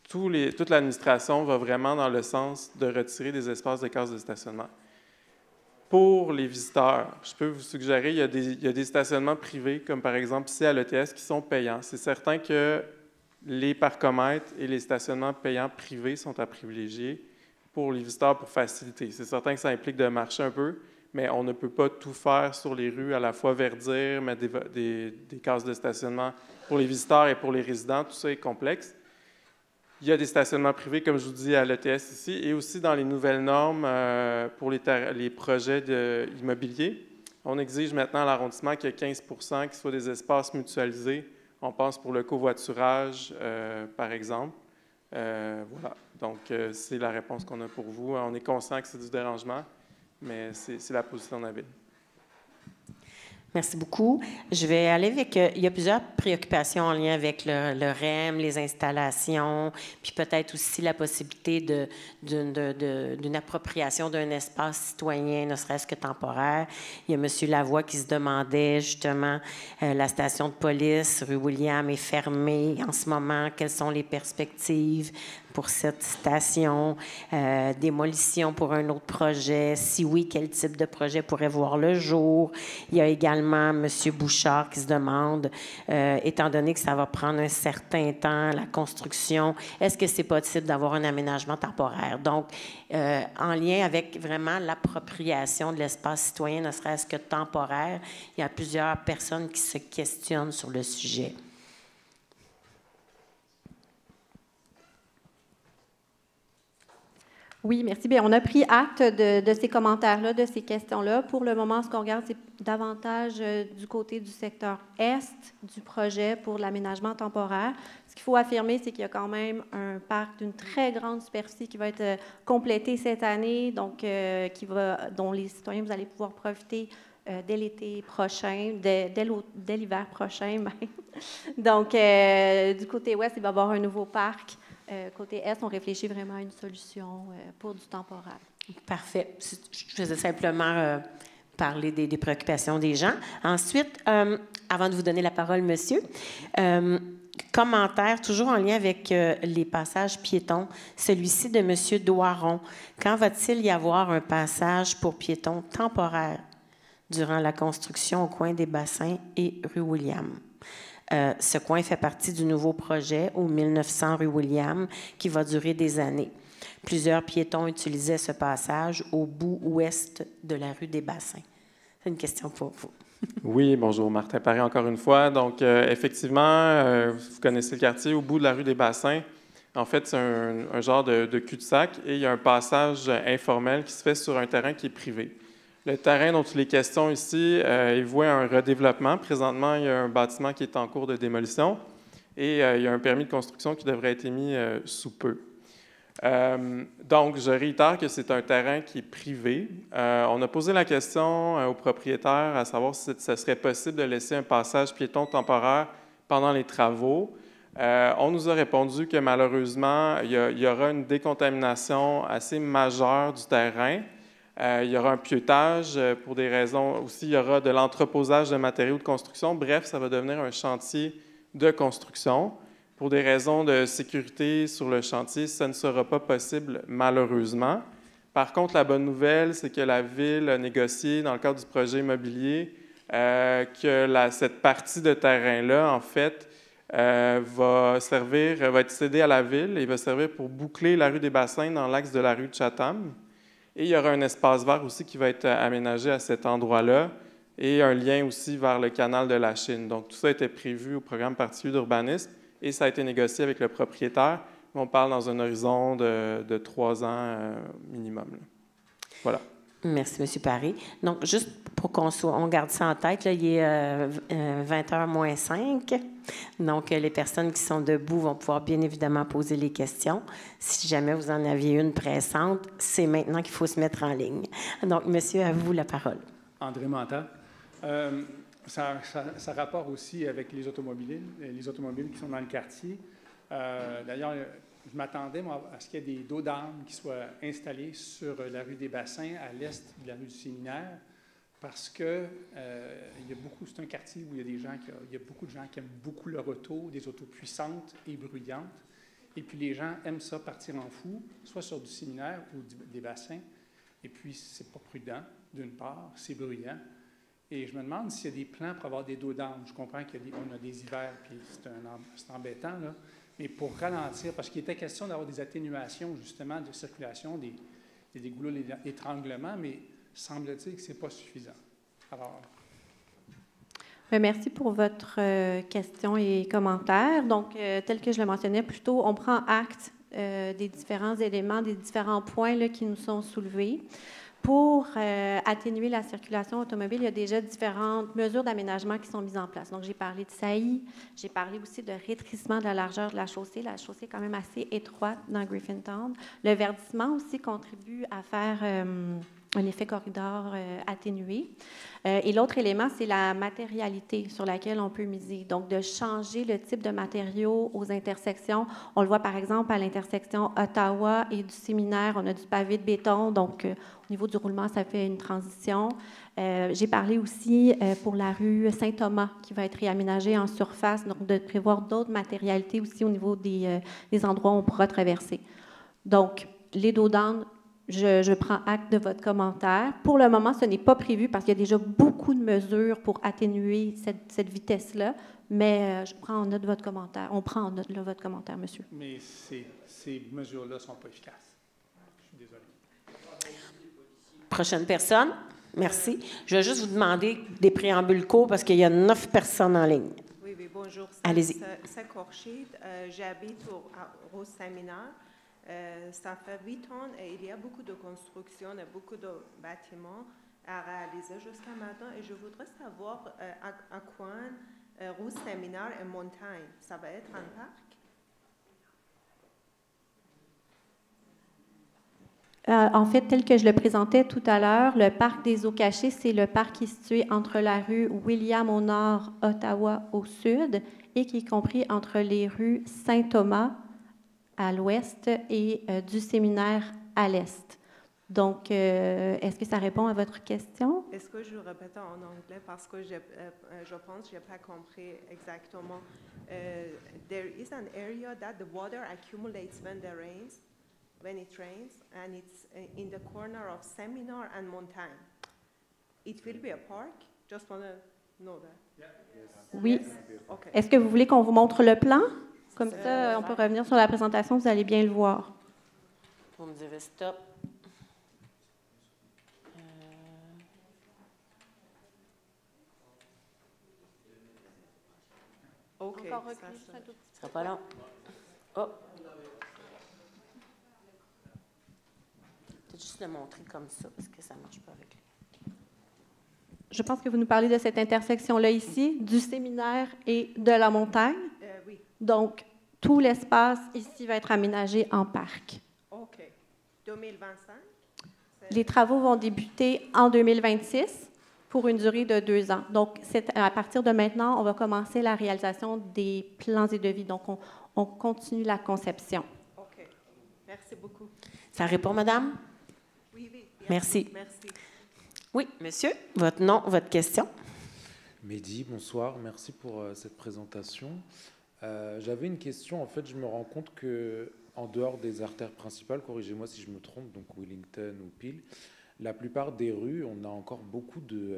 toute l'administration va vraiment dans le sens de retirer des espaces de cases de stationnement. Pour les visiteurs, je peux vous suggérer, il y a des stationnements privés, comme par exemple ici à l'ETS, qui sont payants. C'est certain que les parcomètres et les stationnements payants privés sont à privilégier pour les visiteurs pour faciliter. C'est certain que ça implique de marcher un peu, mais on ne peut pas tout faire sur les rues, à la fois verdir, mettre des cases de stationnement pour les visiteurs et pour les résidents. Tout ça est complexe. Il y a des stationnements privés, comme je vous dis, à l'ETS ici, et aussi dans les nouvelles normes pour les projets immobiliers. On exige maintenant à l'arrondissement qu'il y ait 15 % qui soient des espaces mutualisés. On pense pour le covoiturage, par exemple. Voilà. Donc, c'est la réponse qu'on a pour vous. On est conscient que c'est du dérangement, mais c'est la position de la ville. Merci beaucoup. Je vais aller avec... il y a plusieurs préoccupations en lien avec le REM, les installations, puis peut-être aussi la possibilité d'une appropriation d'un espace citoyen, ne serait-ce que temporaire. Il y a M. Lavoie qui se demandait justement, la station de police, rue William, est fermée en ce moment. Quelles sont les perspectives pour cette station? Démolition pour un autre projet? Si oui, quel type de projet pourrait voir le jour? Il y a également M. Bouchard qui se demande, étant donné que ça va prendre un certain temps, la construction, est-ce que c'est possible d'avoir un aménagement temporaire? Donc, en lien avec vraiment l'appropriation de l'espace citoyen, ne serait-ce que temporaire, il y a plusieurs personnes qui se questionnent sur le sujet. Oui, merci. Bien, on a pris acte de ces commentaires-là, de ces questions-là. Pour le moment, ce qu'on regarde, c'est davantage du côté du secteur est du projet pour l'aménagement temporaire. Ce qu'il faut affirmer, c'est qu'il y a quand même un parc d'une très grande superficie qui va être complété cette année, donc dont les citoyens, vous allez pouvoir profiter dès l'été prochain, dès l'hiver prochain même. Donc, du côté ouest, il va y avoir un nouveau parc. Côté Est, on réfléchit vraiment à une solution pour du temporaire. Parfait. Je faisais simplement parler des préoccupations des gens. Ensuite, avant de vous donner la parole, monsieur, commentaire toujours en lien avec les passages piétons, celui-ci de monsieur Doiron. Quand va-t-il y avoir un passage pour piétons temporaire durant la construction au coin des Bassins et rue William? Ce coin fait partie du nouveau projet au 1900 rue William qui va durer des années. Plusieurs piétons utilisaient ce passage au bout ouest de la rue des Bassins. C'est une question pour vous. Oui, bonjour, Martin Paré encore une fois. Donc, effectivement, vous connaissez le quartier au bout de la rue des Bassins. En fait, c'est un genre de cul-de-sac et il y a un passage informel qui se fait sur un terrain qui est privé. Le terrain dont il est question ici, il voit un redéveloppement. Présentement, il y a un bâtiment qui est en cours de démolition et il y a un permis de construction qui devrait être émis sous peu. Donc, je réitère que c'est un terrain qui est privé. On a posé la question au propriétaire à savoir si ce serait possible de laisser un passage piéton temporaire pendant les travaux. On nous a répondu que malheureusement, il y aura une décontamination assez majeure du terrain. Il y aura un pieutage pour des raisons aussi, il y aura de l'entreposage de matériaux de construction. Bref, ça va devenir un chantier de construction. Pour des raisons de sécurité sur le chantier, ça ne sera pas possible malheureusement. Par contre, la bonne nouvelle, c'est que la Ville a négocié dans le cadre du projet immobilier que cette partie de terrain-là, en fait, va être cédée à la Ville et va servir pour boucler la rue des Bassins dans l'axe de la rue de Chatham. Et il y aura un espace vert aussi qui va être aménagé à cet endroit-là et un lien aussi vers le canal de la Chine. Donc, tout ça était prévu au programme particulier d'urbanisme et ça a été négocié avec le propriétaire. On parle dans un horizon de 3 ans minimum. Là. Voilà. Merci, M. Paré. Donc, juste pour on garde ça en tête, là, il est 20h moins 5. Donc, les personnes qui sont debout vont pouvoir bien évidemment poser les questions. Si jamais vous en aviez une pressante, c'est maintenant qu'il faut se mettre en ligne. Donc, monsieur, à vous la parole. André Manta. Ça rapporte aussi avec les automobiles qui sont dans le quartier. D'ailleurs, je m'attendais à ce qu'il y ait des dos d'armes qui soient installés sur la rue des Bassins, à l'est de la rue du Séminaire, parce que c'est un quartier où il y a beaucoup de gens qui aiment beaucoup leur auto, des autos puissantes et bruyantes. Et puis les gens aiment ça partir en fou, soit sur du Séminaire ou des Bassins. Et puis, c'est pas prudent, d'une part, c'est bruyant. Et je me demande s'il y a des plans pour avoir des dos d'armes. Je comprends qu'on a des hivers, puis c'est embêtant, là. Mais pour ralentir, parce qu'il était question d'avoir des atténuations, justement, de circulation, des goulots d'étranglement, mais semble-t-il que ce n'est pas suffisant. Alors... Merci pour votre question et commentaire. Donc, tel que je le mentionnais plus tôt, on prend acte des différents éléments, des différents points là, qui nous sont soulevés. Pour atténuer la circulation automobile, il y a déjà différentes mesures d'aménagement qui sont mises en place. Donc, j'ai parlé de saillies, j'ai parlé aussi de rétrécissement de la largeur de la chaussée. La chaussée est quand même assez étroite dans Griffintown. Le verdissement aussi contribue à faire un effet corridor atténué. Et l'autre élément, c'est la matérialité sur laquelle on peut miser. Donc, de changer le type de matériaux aux intersections. On le voit, par exemple, à l'intersection Ottawa et du Séminaire, on a du pavé de béton. Donc, au niveau du roulement, ça fait une transition. J'ai parlé aussi pour la rue Saint-Thomas, qui va être réaménagée en surface, donc de prévoir d'autres matérialités aussi au niveau des endroits où on pourra traverser. Donc, les dos d'âne, je prends acte de votre commentaire. Pour le moment, ce n'est pas prévu parce qu'il y a déjà beaucoup de mesures pour atténuer cette vitesse-là, mais je prends en note votre commentaire. On prend en note là, votre commentaire, monsieur. Mais ces mesures-là ne sont pas efficaces. Je suis désolé. Prochaine personne. Merci. Je vais juste vous demander des préambules courts parce qu'il y a 9 personnes en ligne. Oui, bonjour. Allez-y. C'est Korchid. J'habite au Séminaire. Ça fait 8 ans et il y a beaucoup de constructions et beaucoup de bâtiments à réaliser jusqu'à maintenant. Et je voudrais savoir à quoi rue Séminaire et Montagne, ça va être un parc? En fait, tel que je le présentais tout à l'heure, le parc des Eaux Cachées, c'est le parc qui est situé entre la rue William au nord, Ottawa au sud, et qui est compris entre les rues Saint-Thomas à l'ouest et du Séminaire à l'est. Donc, est-ce que ça répond à votre question? Est-ce que je répète en anglais parce que je pense que je n'ai pas compris exactement. There is an area that the water accumulates when it rains, and it's in the corner of Seminar and Montagne. It will be a park? Just want to know that. Oui. Yes? Okay. Est-ce que vous voulez qu'on vous montre le plan? Comme ça, on peut revenir sur la présentation, vous allez bien le voir. Vous me direz stop. OK. Encore reculer, ça sera pas long. Oh. Peut-être juste le montrer comme ça, parce que ça ne marche pas avec lui. Je pense que vous nous parlez de cette intersection-là ici, du Séminaire et de la Montagne. Oui. Donc, tout l'espace ici va être aménagé en parc. OK. 2025? Les travaux vont débuter en 2026 pour une durée de 2 ans. Donc, à partir de maintenant, on va commencer la réalisation des plans et devis. Donc, on continue la conception. OK. Merci beaucoup. Ça répond, madame? Oui. Merci. Merci. Oui, monsieur, votre nom, votre question. Mehdi, bonsoir. Merci pour cette présentation. J'avais une question. En fait, je me rends compte que en dehors des artères principales, corrigez-moi si je me trompe, donc Wellington ou Peel, la plupart des rues, on a encore beaucoup de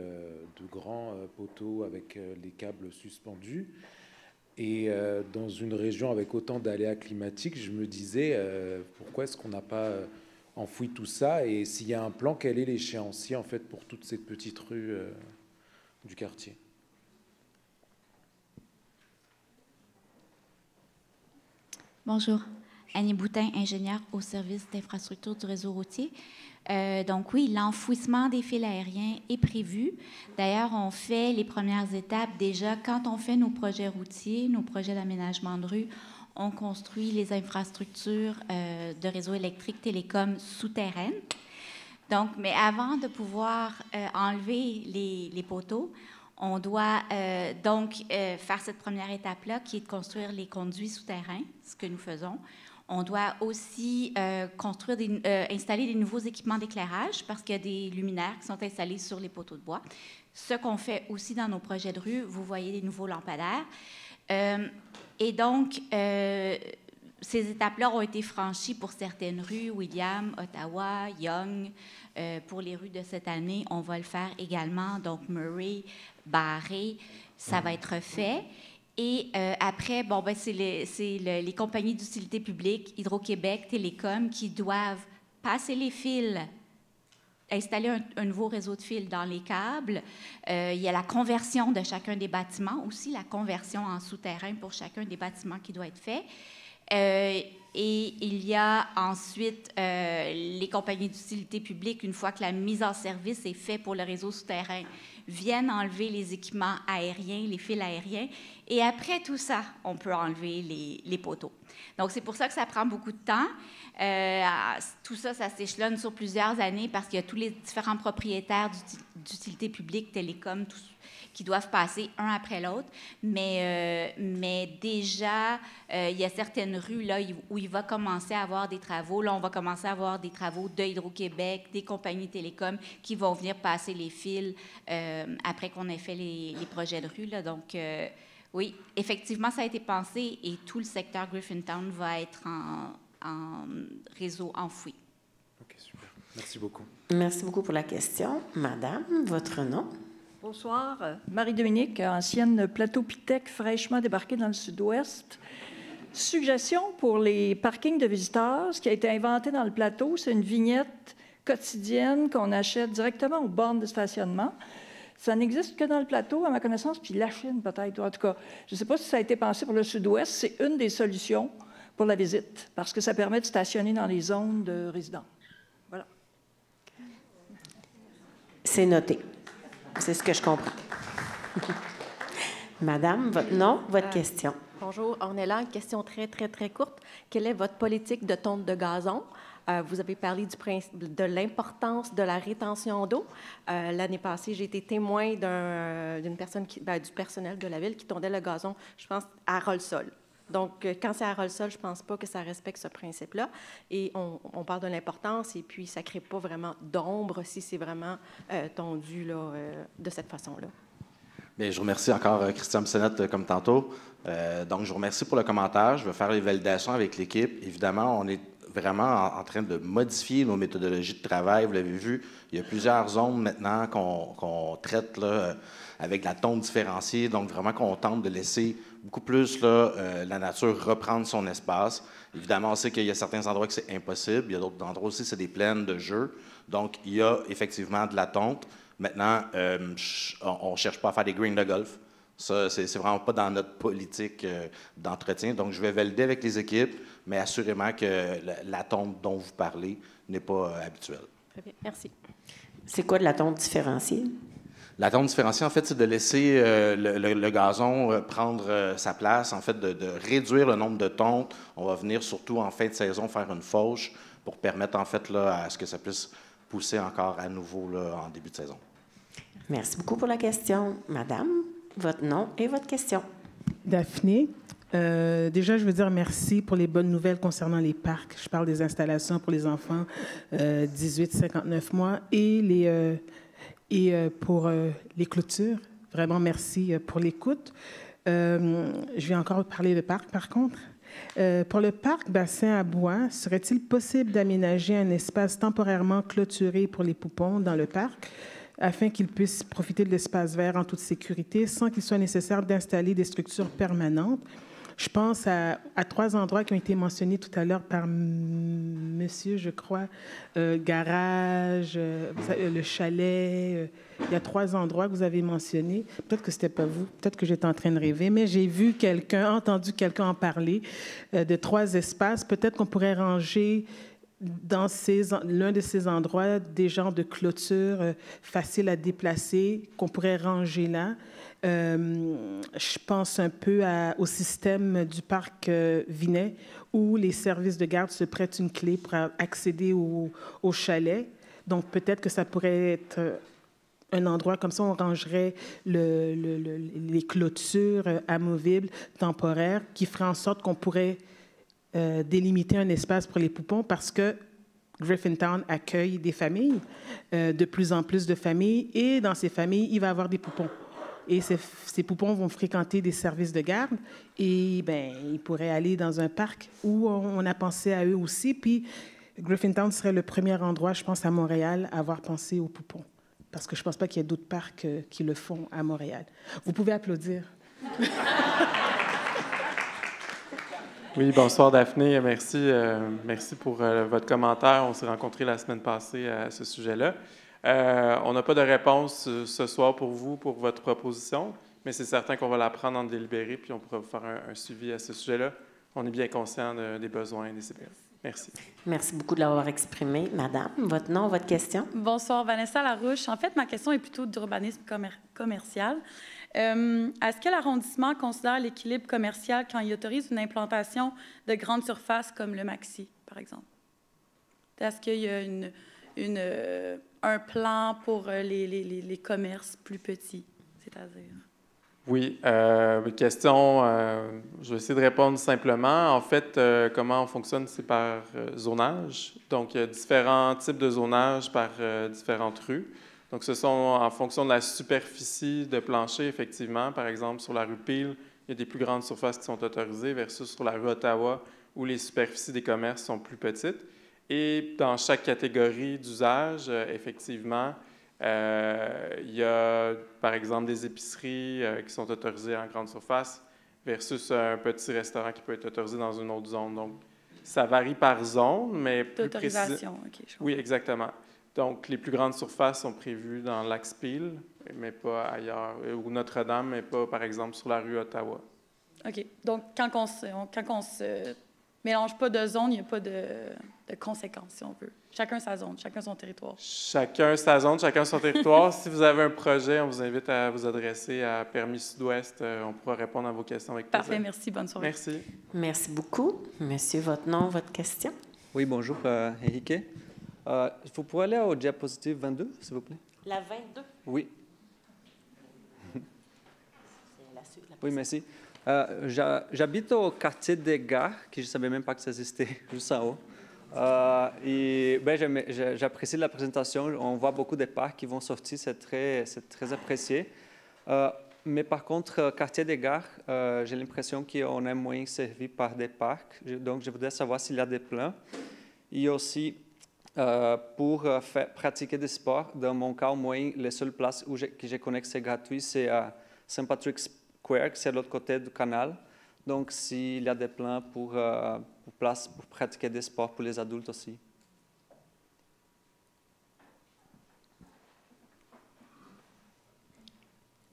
grands poteaux avec les câbles suspendus. Et dans une région avec autant d'aléas climatiques, je me disais, pourquoi est-ce qu'on n'a pas enfoui tout ça? Et s'il y a un plan, quel est l'échéancier en fait pour toute cette petite rue du quartier? Bonjour. Annie Boutin, ingénieure au service d'infrastructure du réseau routier. Donc oui, l'enfouissement des fils aériens est prévu. D'ailleurs, on fait les premières étapes déjà quand on fait nos projets routiers, nos projets d'aménagement de rue. On construit les infrastructures de réseau électrique télécom souterraines. Donc, mais avant de pouvoir enlever les poteaux, on doit faire cette première étape-là, qui est de construire les conduits souterrains, ce que nous faisons. On doit aussi installer des nouveaux équipements d'éclairage parce qu'il y a des luminaires qui sont installés sur les poteaux de bois. Ce qu'on fait aussi dans nos projets de rue, vous voyez les nouveaux lampadaires. Et donc, ces étapes-là ont été franchies pour certaines rues, William, Ottawa, Yonge. Pour les rues de cette année, on va le faire également. Donc, Murray, Barré, ça va être fait. Et après, c'est les compagnies d'utilité publique, Hydro-Québec, Télécom, qui doivent passer les fils, installer un nouveau réseau de fils dans les câbles. Il y a la conversion de chacun des bâtiments, aussi la conversion en souterrain pour chacun des bâtiments qui doit être fait. Et il y a ensuite les compagnies d'utilité publique, une fois que la mise en service est faite pour le réseau souterrain, viennent enlever les équipements aériens, les fils aériens, et après tout ça, on peut enlever les poteaux. Donc, c'est pour ça que ça prend beaucoup de temps. Tout ça, ça s'échelonne sur plusieurs années parce qu'il y a tous les différents propriétaires d'utilité publique, télécom, qui doivent passer un après l'autre. Mais déjà, il y a certaines rues là, où il va commencer à avoir des travaux. Là, on va commencer à avoir des travaux de Hydro-Québec, des compagnies télécom qui vont venir passer les fils après qu'on ait fait les projets de rue. Là. Donc, oui, effectivement, ça a été pensé et tout le secteur Griffintown va être en réseau enfoui. OK, super. Merci beaucoup. Merci beaucoup pour la question. Madame, votre nom? Bonsoir. Marie-Dominique, ancienne plateau-pitec fraîchement débarquée dans le sud-ouest. Suggestion pour les parkings de visiteurs. Ce qui a été inventé dans le plateau, c'est une vignette quotidienne qu'on achète directement aux bornes de stationnement. Ça n'existe que dans le plateau, à ma connaissance, puis la Chine peut-être. En tout cas, je ne sais pas si ça a été pensé pour le sud-ouest. C'est une des solutions pour la visite, parce que ça permet de stationner dans les zones de résidents. Voilà. C'est noté. C'est ce que je comprends. Madame, votre nom, votre question. Bonjour, Ornella. Une question très, très, très courte. Quelle est votre politique de tonte de gazon? Vous avez parlé de l'importance de la rétention d'eau. L'année passée, j'ai été témoin d'une personne, du personnel de la ville qui tondait le gazon, je pense, à ras-le-sol. Donc, quand c'est à ras-le-sol, je ne pense pas que ça respecte ce principe-là. Et on parle de l'importance, et puis ça ne crée pas vraiment d'ombre si c'est vraiment tondu là, de cette façon-là. Bien, je remercie encore Christian Bissonnette comme tantôt. Donc, je vous remercie pour le commentaire. Je vais faire les validations avec l'équipe. Évidemment, on est vraiment en train de modifier nos méthodologies de travail. Vous l'avez vu, il y a plusieurs zones maintenant qu'on traite là, avec la tonte différenciée. Donc, vraiment qu'on tente de laisser beaucoup plus là, la nature reprendre son espace. Évidemment, on sait qu'il y a certains endroits que c'est impossible. Il y a d'autres endroits aussi, c'est des plaines de jeu. Donc, il y a effectivement de la tonte. Maintenant, on ne cherche pas à faire des greens de golf. Ça, c'est vraiment pas dans notre politique d'entretien. Donc, je vais valider avec les équipes, mais assurément que la tonte dont vous parlez n'est pas habituelle. Très bien, merci. C'est quoi de la tonte différenciée? La tonte différenciée, en fait, c'est de laisser le gazon prendre sa place, en fait, de réduire le nombre de tontes. On va venir surtout en fin de saison faire une fauche pour permettre, en fait, là, à ce que ça puisse pousser encore à nouveau là, en début de saison. Merci beaucoup pour la question. Madame, votre nom et votre question. Daphné. Déjà, je veux dire merci pour les bonnes nouvelles concernant les parcs. Je parle des installations pour les enfants 18-59 mois et pour les clôtures. Vraiment, merci pour l'écoute. Je vais encore parler de parc, par contre. Pour le parc Bassin à Bois, serait-il possible d'aménager un espace temporairement clôturé pour les poupons dans le parc afin qu'ils puissent profiter de l'espace vert en toute sécurité sans qu'il soit nécessaire d'installer des structures permanentes? Je pense à 3 endroits qui ont été mentionnés tout à l'heure par monsieur, je crois, garage, le chalet. Il y a 3 endroits que vous avez mentionnés. Peut-être que ce n'était pas vous, peut-être que j'étais en train de rêver, mais j'ai vu entendu quelqu'un en parler de 3 espaces. Peut-être qu'on pourrait ranger dans l'un de ces endroits des genres de clôtures faciles à déplacer qu'on pourrait ranger là. Je pense un peu au système du parc Vinet où les services de garde se prêtent une clé pour accéder au chalet. Donc, peut-être que ça pourrait être un endroit comme ça, on rangerait les clôtures amovibles temporaires qui feraient en sorte qu'on pourrait délimiter un espace pour les poupons parce que Griffintown accueille des familles, de plus en plus de familles, et dans ces familles, il va y avoir des poupons. Et ces poupons vont fréquenter des services de garde et ben, ils pourraient aller dans un parc où on a pensé à eux aussi. Puis Griffintown serait le premier endroit, je pense, à Montréal à avoir pensé aux poupons. Parce que je ne pense pas qu'il y ait d'autres parcs qui le font à Montréal. Vous pouvez applaudir. Oui, bonsoir Daphné. Merci, merci pour votre commentaire. On s'est rencontrés la semaine passée à ce sujet-là. On n'a pas de réponse ce soir pour vous, pour votre proposition, mais c'est certain qu'on va la prendre en délibéré, puis on pourra vous faire un suivi à ce sujet-là. On est bien conscient des besoins des CPS. Merci. Merci beaucoup de l'avoir exprimé. Madame, votre nom, votre question? Bonsoir, Vanessa Larouche. En fait, ma question est plutôt d'urbanisme commercial. Est-ce que l'arrondissement considère l'équilibre commercial quand il autorise une implantation de grandes surfaces comme le Maxi, par exemple? Est-ce qu'il y a un plan pour les commerces plus petits, c'est-à-dire? Oui, question, je vais essayer de répondre simplement. En fait, comment on fonctionne, c'est par zonage. Donc, il y a différents types de zonage par différentes rues. Donc, ce sont en fonction de la superficie de plancher, effectivement. Par exemple, sur la rue Peel, il y a des plus grandes surfaces qui sont autorisées versus sur la rue Ottawa, où les superficies des commerces sont plus petites. Et dans chaque catégorie d'usage, effectivement, il y a, par exemple, des épiceries qui sont autorisées en grande surface versus un petit restaurant qui peut être autorisé dans une autre zone. Donc, ça varie par zone, mais plus précisément. D'autorisation, OK. Oui, exactement. Donc, les plus grandes surfaces sont prévues dans l'Axe Peel, mais pas ailleurs, ou Notre-Dame, mais pas, par exemple, sur la rue Ottawa. OK. Donc, quand on se mélange pas de zone, il n'y a pas de conséquences, si on veut. Chacun sa zone, chacun son territoire. Chacun sa zone, chacun son territoire. Si vous avez un projet, on vous invite à vous adresser à Permis Sud-Ouest. On pourra répondre à vos questions avec plaisir. Parfait, merci. Bonne soirée. Merci. Merci beaucoup. Monsieur, votre nom, votre question? Oui, bonjour, Enrique. Vous pourrez aller au diapositive 22, s'il vous plaît? La 22? Oui. Oui, merci. J'habite au quartier des Gares, que je ne savais même pas que ça existait, juste en haut. J'apprécie la présentation. On voit beaucoup de parcs qui vont sortir, c'est très apprécié. Mais par contre, quartier des Gares, j'ai l'impression qu'on est moins servi par des parcs. Donc, je voudrais savoir s'il y a des plans. Et aussi, pour pratiquer des sports, dans mon cas, au moins, les seules places que je connais que c'est gratuit, c'est à St. Patrick's Square, c'est de l'autre côté du canal. Donc, s'il y a des plans pour pratiquer des sports pour les adultes aussi.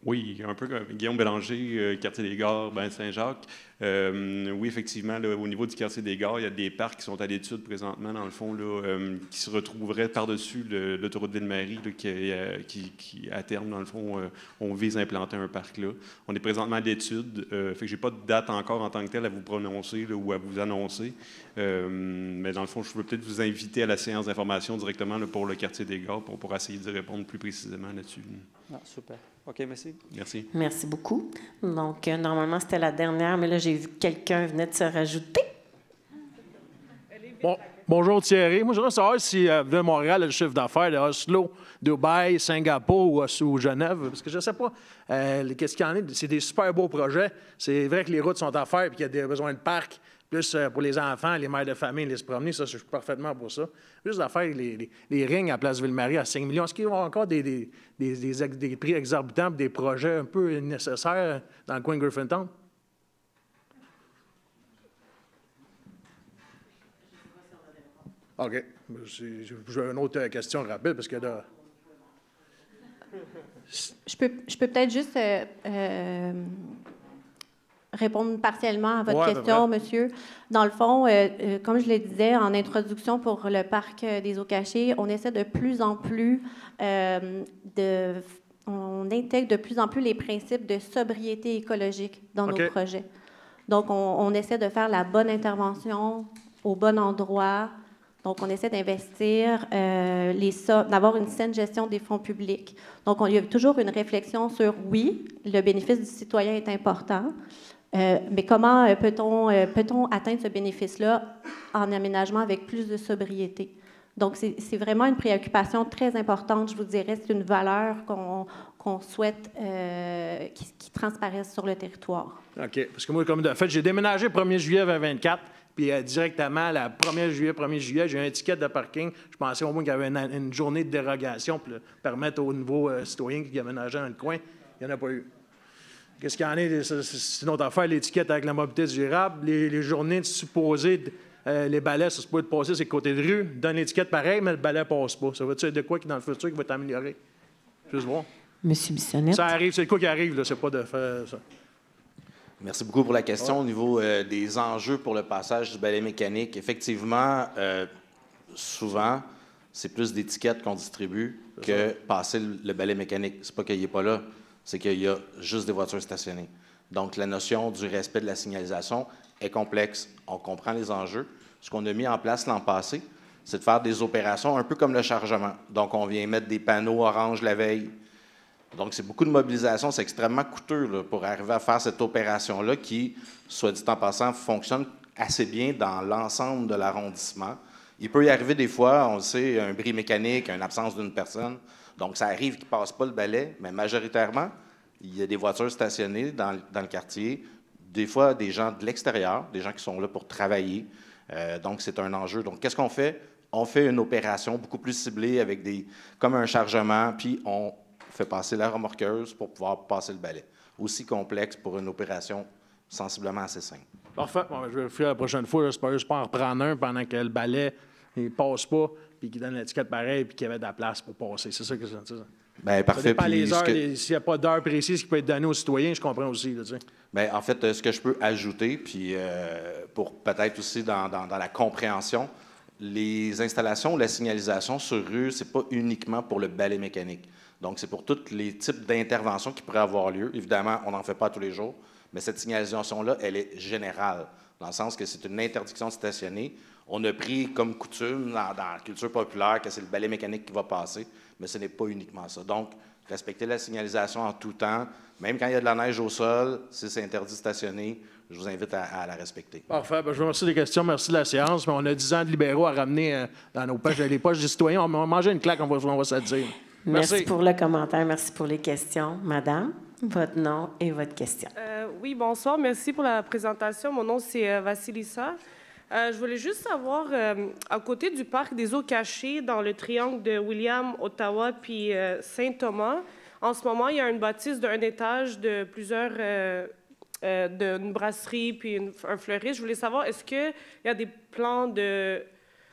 Oui, un peu comme Guillaume Bélanger, quartier des Gares, Saint-Jacques. Oui, effectivement, là, au niveau du quartier des Gares, il y a des parcs qui sont à l'étude présentement, dans le fond, là, qui se retrouveraient par-dessus l'autoroute Ville-Marie, qui, à terme, dans le fond, on vise à implanter un parc là. On est présentement à l'étude, fait que je n'ai pas de date encore en tant que telle à vous prononcer là, ou à vous annoncer. Mais dans le fond, je peux peut-être vous inviter à la séance d'information directement là, pour le quartier des Gares pour essayer de répondre plus précisément là-dessus. Ah, super. OK, merci. Merci. Merci beaucoup. Donc, normalement, c'était la dernière, mais là, j'ai vu que quelqu'un venait de se rajouter. Bonjour Thierry. Moi, je voudrais savoir si de Montréal, le chiffre d'affaires de Oslo, Dubaï, Singapour ou Genève, parce que je ne sais pas qu'est-ce qu'il y en a. C'est des super beaux projets. C'est vrai que les routes sont à faire et qu'il y a des besoins de parcs. Plus pour les enfants, les mères de famille, les se promener, ça, je suis parfaitement pour ça. Juste à faire les rings à Place Ville-Marie à 5 millions. Est-ce qu'il y aura encore des prix exorbitants pour des projets un peu nécessaires dans le coin de Griffintown? OK. J'ai une autre question rapide parce que là... Je peux peut-être juste répondre partiellement à votre question, monsieur. Dans le fond, comme je le disais en introduction pour le parc des Eaux-Cachées, on essaie de plus en plus on intègre de plus en plus les principes de sobriété écologique dans nos projets. Donc, on essaie de faire la bonne intervention au bon endroit. Donc, on essaie d'investir, d'avoir une saine gestion des fonds publics. Donc, il y a toujours une réflexion sur, oui, le bénéfice du citoyen est important, mais comment peut-on atteindre ce bénéfice-là en aménagement avec plus de sobriété? Donc, c'est vraiment une préoccupation très importante, je vous dirais. C'est une valeur qu'on souhaite qui transparaisse sur le territoire. OK. Parce que moi, comme de fait, j'ai déménagé le 1er juillet 2024, puis directement, le 1er juillet, j'ai une étiquette de parking. Je pensais au moins qu'il y avait une journée de dérogation pour permettre aux nouveaux citoyens qui aménageaient dans le coin. Il n'y en a pas eu. Qu'est-ce qu'il y en a? C'est une autre affaire, l'étiquette avec la mobilité durable, les journées de supposées... les balais, ça se peut passer sur les côtés de rue. Donne l'étiquette pareil, mais le balai ne passe pas. Ça veut-tu être de quoi qui, dans le futur, qui va t'améliorer? Juste voir. Monsieur Bissonnette. Ça arrive, c'est le quoi qui arrive, là, c'est pas de faire ça. Merci beaucoup pour la question. Au niveau des enjeux pour le passage du balai mécanique, effectivement, souvent, c'est plus d'étiquettes qu'on distribue que passer le balai mécanique. C'est pas qu'il n'est pas là, c'est qu'il y a juste des voitures stationnées. Donc, la notion du respect de la signalisation est complexe. On comprend les enjeux. Ce qu'on a mis en place l'an passé, c'est de faire des opérations un peu comme le chargement. Donc, on vient mettre des panneaux orange la veille. Donc, c'est beaucoup de mobilisation. C'est extrêmement coûteux là, pour arriver à faire cette opération-là qui, soit dit en passant, fonctionne assez bien dans l'ensemble de l'arrondissement. Il peut y arriver des fois, on le sait, un bris mécanique, une absence d'une personne. Donc, ça arrive qu'il ne passe pas le balai, mais majoritairement, il y a des voitures stationnées dans le quartier, des fois des gens de l'extérieur, des gens qui sont là pour travailler. Donc, c'est un enjeu. Donc, qu'est-ce qu'on fait? On fait une opération beaucoup plus ciblée avec comme un chargement, puis on fait passer la remorqueuse pour pouvoir passer le balai. Aussi complexe pour une opération sensiblement assez simple. Parfait. Bon, je vais le faire la prochaine fois. C'est pas juste pas en reprendre un pendant que le balai ne passe pas, puis qu'il donne l'étiquette pareille, puis qu'il y avait de la place pour passer. C'est ça que c'est. Bien, parfait. Ça dépend les heures. S'il n'y a pas d'heure précise qui peut être donnée aux citoyens, je comprends aussi. Là, bien, en fait, ce que je peux ajouter, puis pour peut-être aussi dans la compréhension, les installations ou la signalisation sur rue, ce n'est pas uniquement pour le balai mécanique. Donc, c'est pour tous les types d'interventions qui pourraient avoir lieu. Évidemment, on n'en fait pas tous les jours, mais cette signalisation-là, elle est générale, dans le sens que c'est une interdiction de stationner. On a pris comme coutume dans la culture populaire que c'est le balai mécanique qui va passer, mais ce n'est pas uniquement ça. Donc, respecter la signalisation en tout temps, même quand il y a de la neige au sol, si c'est interdit de stationner, je vous invite à la respecter. Parfait. Bien, je vous remercie des questions. Merci de la séance. Mais on a 10 ans de libéraux à ramener dans nos poches, les poches des citoyens. On va manger une claque, on va se le dire. Merci pour le commentaire. Merci pour les questions. Madame, votre nom et votre question. Oui, bonsoir. Merci pour la présentation. Mon nom, c'est Vassilissa. Je voulais juste savoir, à côté du parc des eaux cachées, dans le triangle de William, Ottawa, puis Saint-Thomas, en ce moment, il y a une bâtisse d'un étage de plusieurs... d'une brasserie puis un fleuriste. Je voulais savoir, est-ce qu'il y a des plans de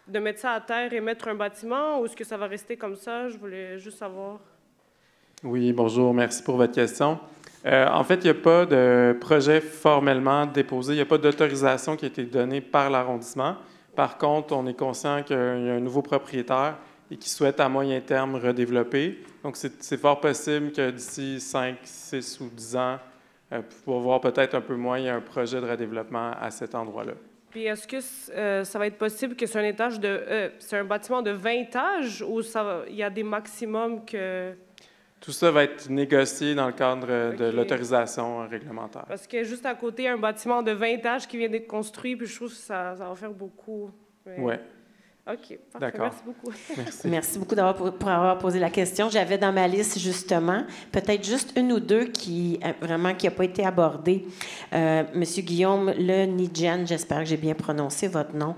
mettre ça à terre et mettre un bâtiment ou est-ce que ça va rester comme ça? Je voulais juste savoir. Oui, bonjour. Merci pour votre question. En fait, il n'y a pas de projet formellement déposé. Il n'y a pas d'autorisation qui a été donnée par l'arrondissement. Par contre, on est conscient qu'il y a un nouveau propriétaire et qui souhaite à moyen terme redévelopper. Donc, c'est fort possible que d'ici 5, 6 ou 10 ans, pour voir peut-être un peu moins, il y a un projet de redéveloppement à cet endroit-là. Puis est-ce que ça va être possible que c'est c'est un bâtiment de 20 étages ou il y a des maximums que... Tout ça va être négocié dans le cadre de l'autorisation réglementaire. Parce que juste à côté, il y a un bâtiment de 20 étages qui vient d'être construit, puis je trouve que ça va faire beaucoup. Mais... Oui. OK, parfait. D'accord. Merci beaucoup. Merci. Merci beaucoup pour avoir posé la question. J'avais dans ma liste, justement, peut-être juste une ou deux qui n'a pas été abordée. Monsieur Guillaume Lenidjen, j'espère que j'ai bien prononcé votre nom.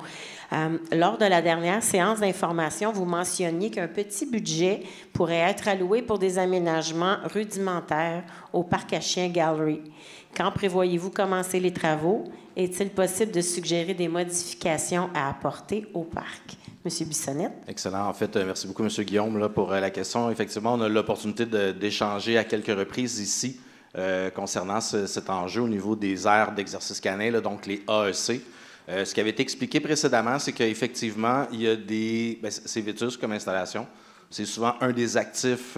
Lors de la dernière séance d'information, vous mentionniez qu'un petit budget pourrait être alloué pour des aménagements rudimentaires au parc à chiens Gallery. Quand prévoyez-vous commencer les travaux? Est-il possible de suggérer des modifications à apporter au parc? Monsieur Bissonnette. Excellent. En fait, merci beaucoup, M. Guillaume, là, pour la question. Effectivement, on a l'opportunité d'échanger à quelques reprises ici concernant cet enjeu au niveau des aires d'exercice canin, là, donc les AEC. Ce qui avait été expliqué précédemment, c'est qu'effectivement, il y a c'est vétuste comme installation. C'est souvent un des actifs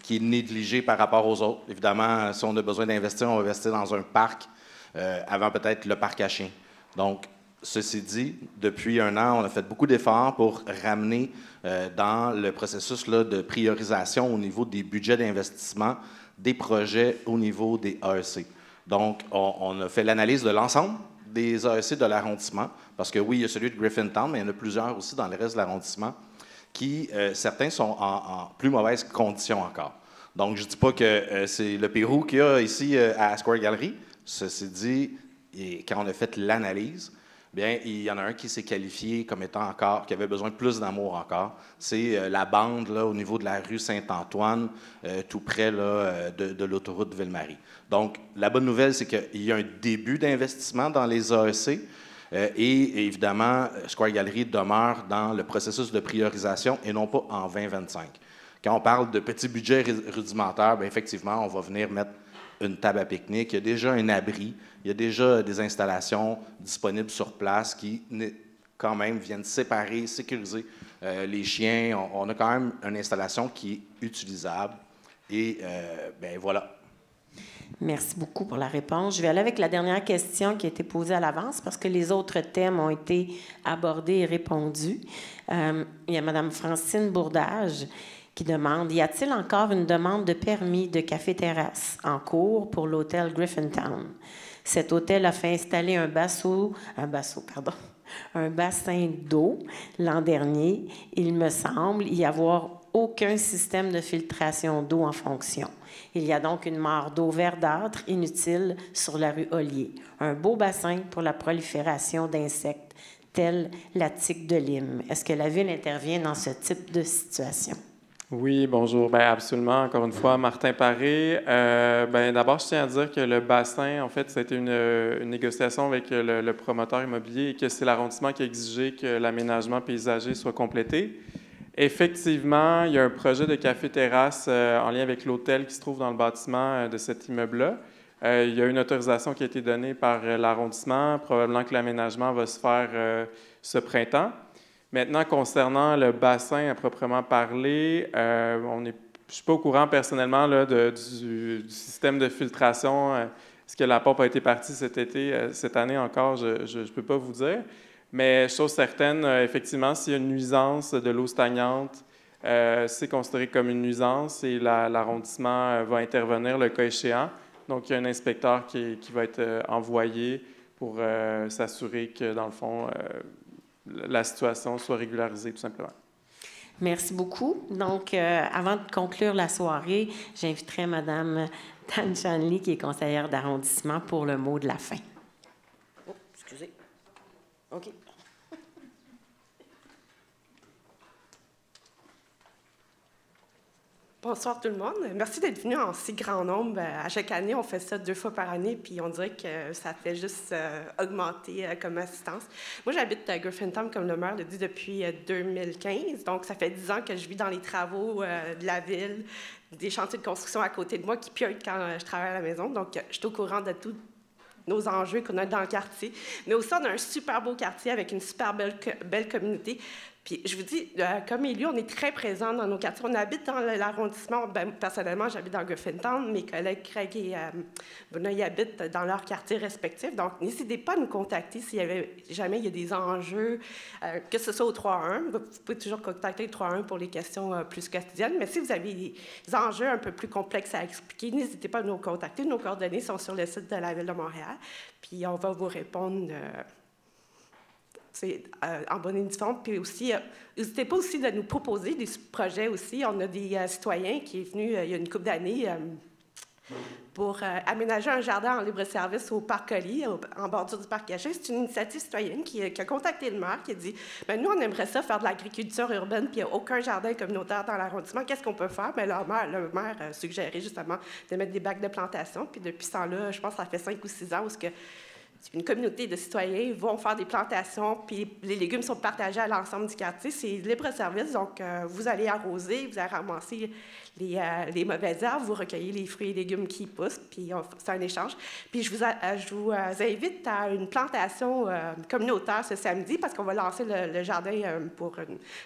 qui est négligé par rapport aux autres. Évidemment, si on a besoin d'investir, on va investir dans un parc avant peut-être le parc à chiens. Donc, ceci dit, depuis un an, on a fait beaucoup d'efforts pour ramener dans le processus là, de priorisation au niveau des budgets d'investissement des projets au niveau des AEC. Donc, on a fait l'analyse de l'ensemble des AEC de l'arrondissement, parce que oui, il y a celui de Griffintown, mais il y en a plusieurs aussi dans le reste de l'arrondissement, qui, certains sont en plus mauvaises conditions encore. Donc, je ne dis pas que c'est le Pérou qu'il y a ici à Square Gallery. Ceci dit, et quand on a fait l'analyse, bien, il y en a un qui s'est qualifié comme étant qui avait besoin de plus d'amour encore. C'est la bande là, au niveau de la rue Saint-Antoine, tout près là, de l'autoroute de Ville-Marie. Donc, la bonne nouvelle, c'est qu'il y a un début d'investissement dans les AEC et évidemment, Square Gallery demeure dans le processus de priorisation et non pas en 2025. Quand on parle de petits budgets rudimentaires, bien, effectivement, on va venir mettre une table à pique-nique, il y a déjà un abri, il y a déjà des installations disponibles sur place qui, quand même, viennent séparer, sécuriser les chiens. On a quand même une installation qui est utilisable. Et bien voilà. Merci beaucoup pour la réponse. Je vais aller avec la dernière question qui a été posée à l'avance parce que les autres thèmes ont été abordés et répondus. Il y a Mme Francine Bourdage qui demande « Y a-t-il encore une demande de permis de café-terrasse en cours pour l'hôtel Griffintown? Cet hôtel a fait installer un bassin d'eau l'an dernier. Il me semble y avoir aucun système de filtration d'eau en fonction. Il y a donc une mare d'eau verdâtre inutile sur la rue Ollier. Un beau bassin pour la prolifération d'insectes tels la tique de Lime. Est-ce que la Ville intervient dans ce type de situation? » Oui, bonjour. Bien, absolument. Encore une fois, Martin Paré. D'abord, je tiens à dire que le bassin, en fait, ça a été une négociation avec le promoteur immobilier et que c'est l'arrondissement qui a exigé que l'aménagement paysager soit complété. Effectivement, il y a un projet de café-terrasse en lien avec l'hôtel qui se trouve dans le bâtiment de cet immeuble-là. Il y a une autorisation qui a été donnée par l'arrondissement. Probablement que l'aménagement va se faire ce printemps. Maintenant, concernant le bassin à proprement parler, je ne suis pas au courant personnellement là, du système de filtration. Est-ce que la pompe a été partie cet été, cette année encore? Je ne peux pas vous dire. Mais chose certaine, effectivement, s'il y a une nuisance de l'eau stagnante, c'est considéré comme une nuisance et l'arrondissement va intervenir le cas échéant. Donc, il y a un inspecteur qui va être envoyé pour s'assurer que, dans le fond, la situation soit régularisée, tout simplement. Merci beaucoup. Donc, avant de conclure la soirée, j'inviterai Mme Tan Chanli, qui est conseillère d'arrondissement, pour le mot de la fin. Oh, excusez. OK. Bonsoir tout le monde. Merci d'être venu en si grand nombre. À chaque année, on fait ça 2 fois par année, puis on dirait que ça fait juste augmenter comme assistance. Moi, j'habite à Griffintown, comme le maire le dit, depuis 2015. Donc, ça fait 10 ans que je vis dans les travaux de la ville, des chantiers de construction à côté de moi qui piotent quand je travaille à la maison. Donc, je suis au courant de tout nos enjeux qu'on a dans le quartier. Mais aussi, on a un super beau quartier avec une super belle communauté. Puis, je vous dis, comme élu, on est très présents dans nos quartiers. On habite dans l'arrondissement. Ben, personnellement, j'habite dans Griffintown. Mes collègues Craig et Benoît y habitent dans leurs quartiers respectifs. Donc, n'hésitez pas à nous contacter s'il y avait jamais il y a des enjeux, que ce soit au 3-1. Vous pouvez toujours contacter le 3-1 pour les questions plus quotidiennes. Mais si vous avez des enjeux un peu plus complexes à expliquer, n'hésitez pas à nous contacter. Nos coordonnées sont sur le site de la Ville de Montréal. Puis, on va vous répondre en bonne et due forme. Puis aussi, n'hésitez pas aussi de nous proposer des projets aussi. On a des citoyens qui est venu il y a une couple d'années pour aménager un jardin en libre-service au Parc Ollier, en bordure du Parc Caché. C'est une initiative citoyenne qui a contacté le maire, qui a dit « Nous, on aimerait ça faire de l'agriculture urbaine, puis il n'y a aucun jardin communautaire dans l'arrondissement. Qu'est-ce qu'on peut faire? » Le maire a suggéré justement de mettre des bacs de plantation. Puis depuis ce temps-là, je pense que ça fait 5 ou 6 ans où une communauté de citoyens vont faire des plantations, puis les légumes sont partagés à l'ensemble du quartier. C'est libre-service, donc vous allez arroser, vous allez ramasser les mauvaises herbes, vous recueillez les fruits et légumes qui poussent, puis c'est un échange. Puis je vous invite à une plantation communautaire ce samedi, parce qu'on va lancer le jardin pour,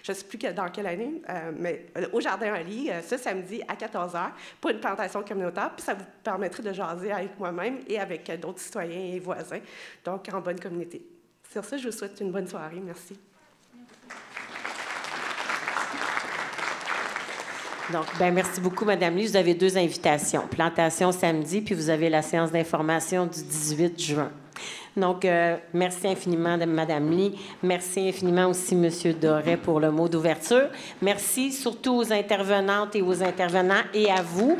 je ne sais plus dans quelle année, mais au Jardin Ollier, ce samedi à 14h, pour une plantation communautaire, puis ça vous permettrait de jaser avec moi-même et avec d'autres citoyens et voisins. Donc, en bonne communauté. Sur ça, je vous souhaite une bonne soirée. Merci. Donc, merci beaucoup, Mme Lee. Vous avez 2 invitations. Plantation samedi, puis vous avez la séance d'information du 18 juin. Donc, merci infiniment, Mme Lee. Merci infiniment aussi, M. Doré, pour le mot d'ouverture. Merci surtout aux intervenantes et aux intervenants et à vous.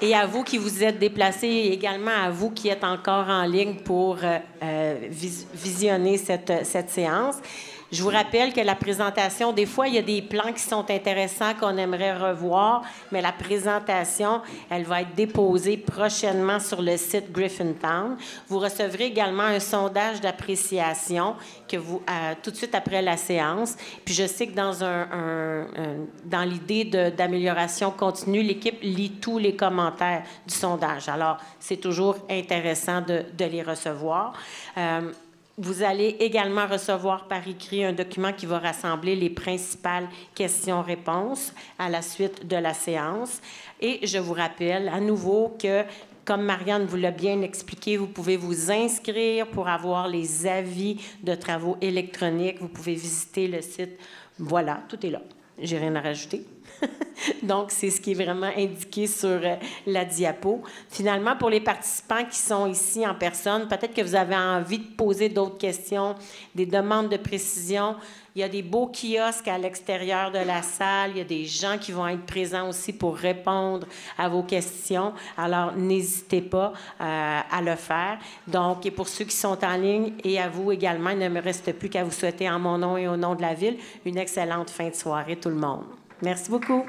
Et à vous qui vous êtes déplacés, et également à vous qui êtes encore en ligne pour visionner cette séance. Je vous rappelle que la présentation, des fois, il y a des plans qui sont intéressants qu'on aimerait revoir, mais la présentation, elle va être déposée prochainement sur le site Griffintown. Vous recevrez également un sondage d'appréciation que vous, tout de suite après la séance. Puis je sais que dans l'idée d'amélioration continue, l'équipe lit tous les commentaires du sondage. Alors, c'est toujours intéressant de les recevoir. Vous allez également recevoir par écrit un document qui va rassembler les principales questions-réponses à la suite de la séance. Et je vous rappelle à nouveau que, comme Marianne vous l'a bien expliqué, vous pouvez vous inscrire pour avoir les avis de travaux électroniques. Vous pouvez visiter le site. Voilà, tout est là. J'ai rien à rajouter. Donc, c'est ce qui est vraiment indiqué sur la diapo. Finalement, pour les participants qui sont ici en personne, peut-être que vous avez envie de poser d'autres questions, des demandes de précision. Il y a des beaux kiosques à l'extérieur de la salle. Il y a des gens qui vont être présents aussi pour répondre à vos questions. Alors, n'hésitez pas à le faire. Donc, et pour ceux qui sont en ligne et à vous également, il ne me reste plus qu'à vous souhaiter en mon nom et au nom de la Ville une excellente fin de soirée, tout le monde. Merci beaucoup.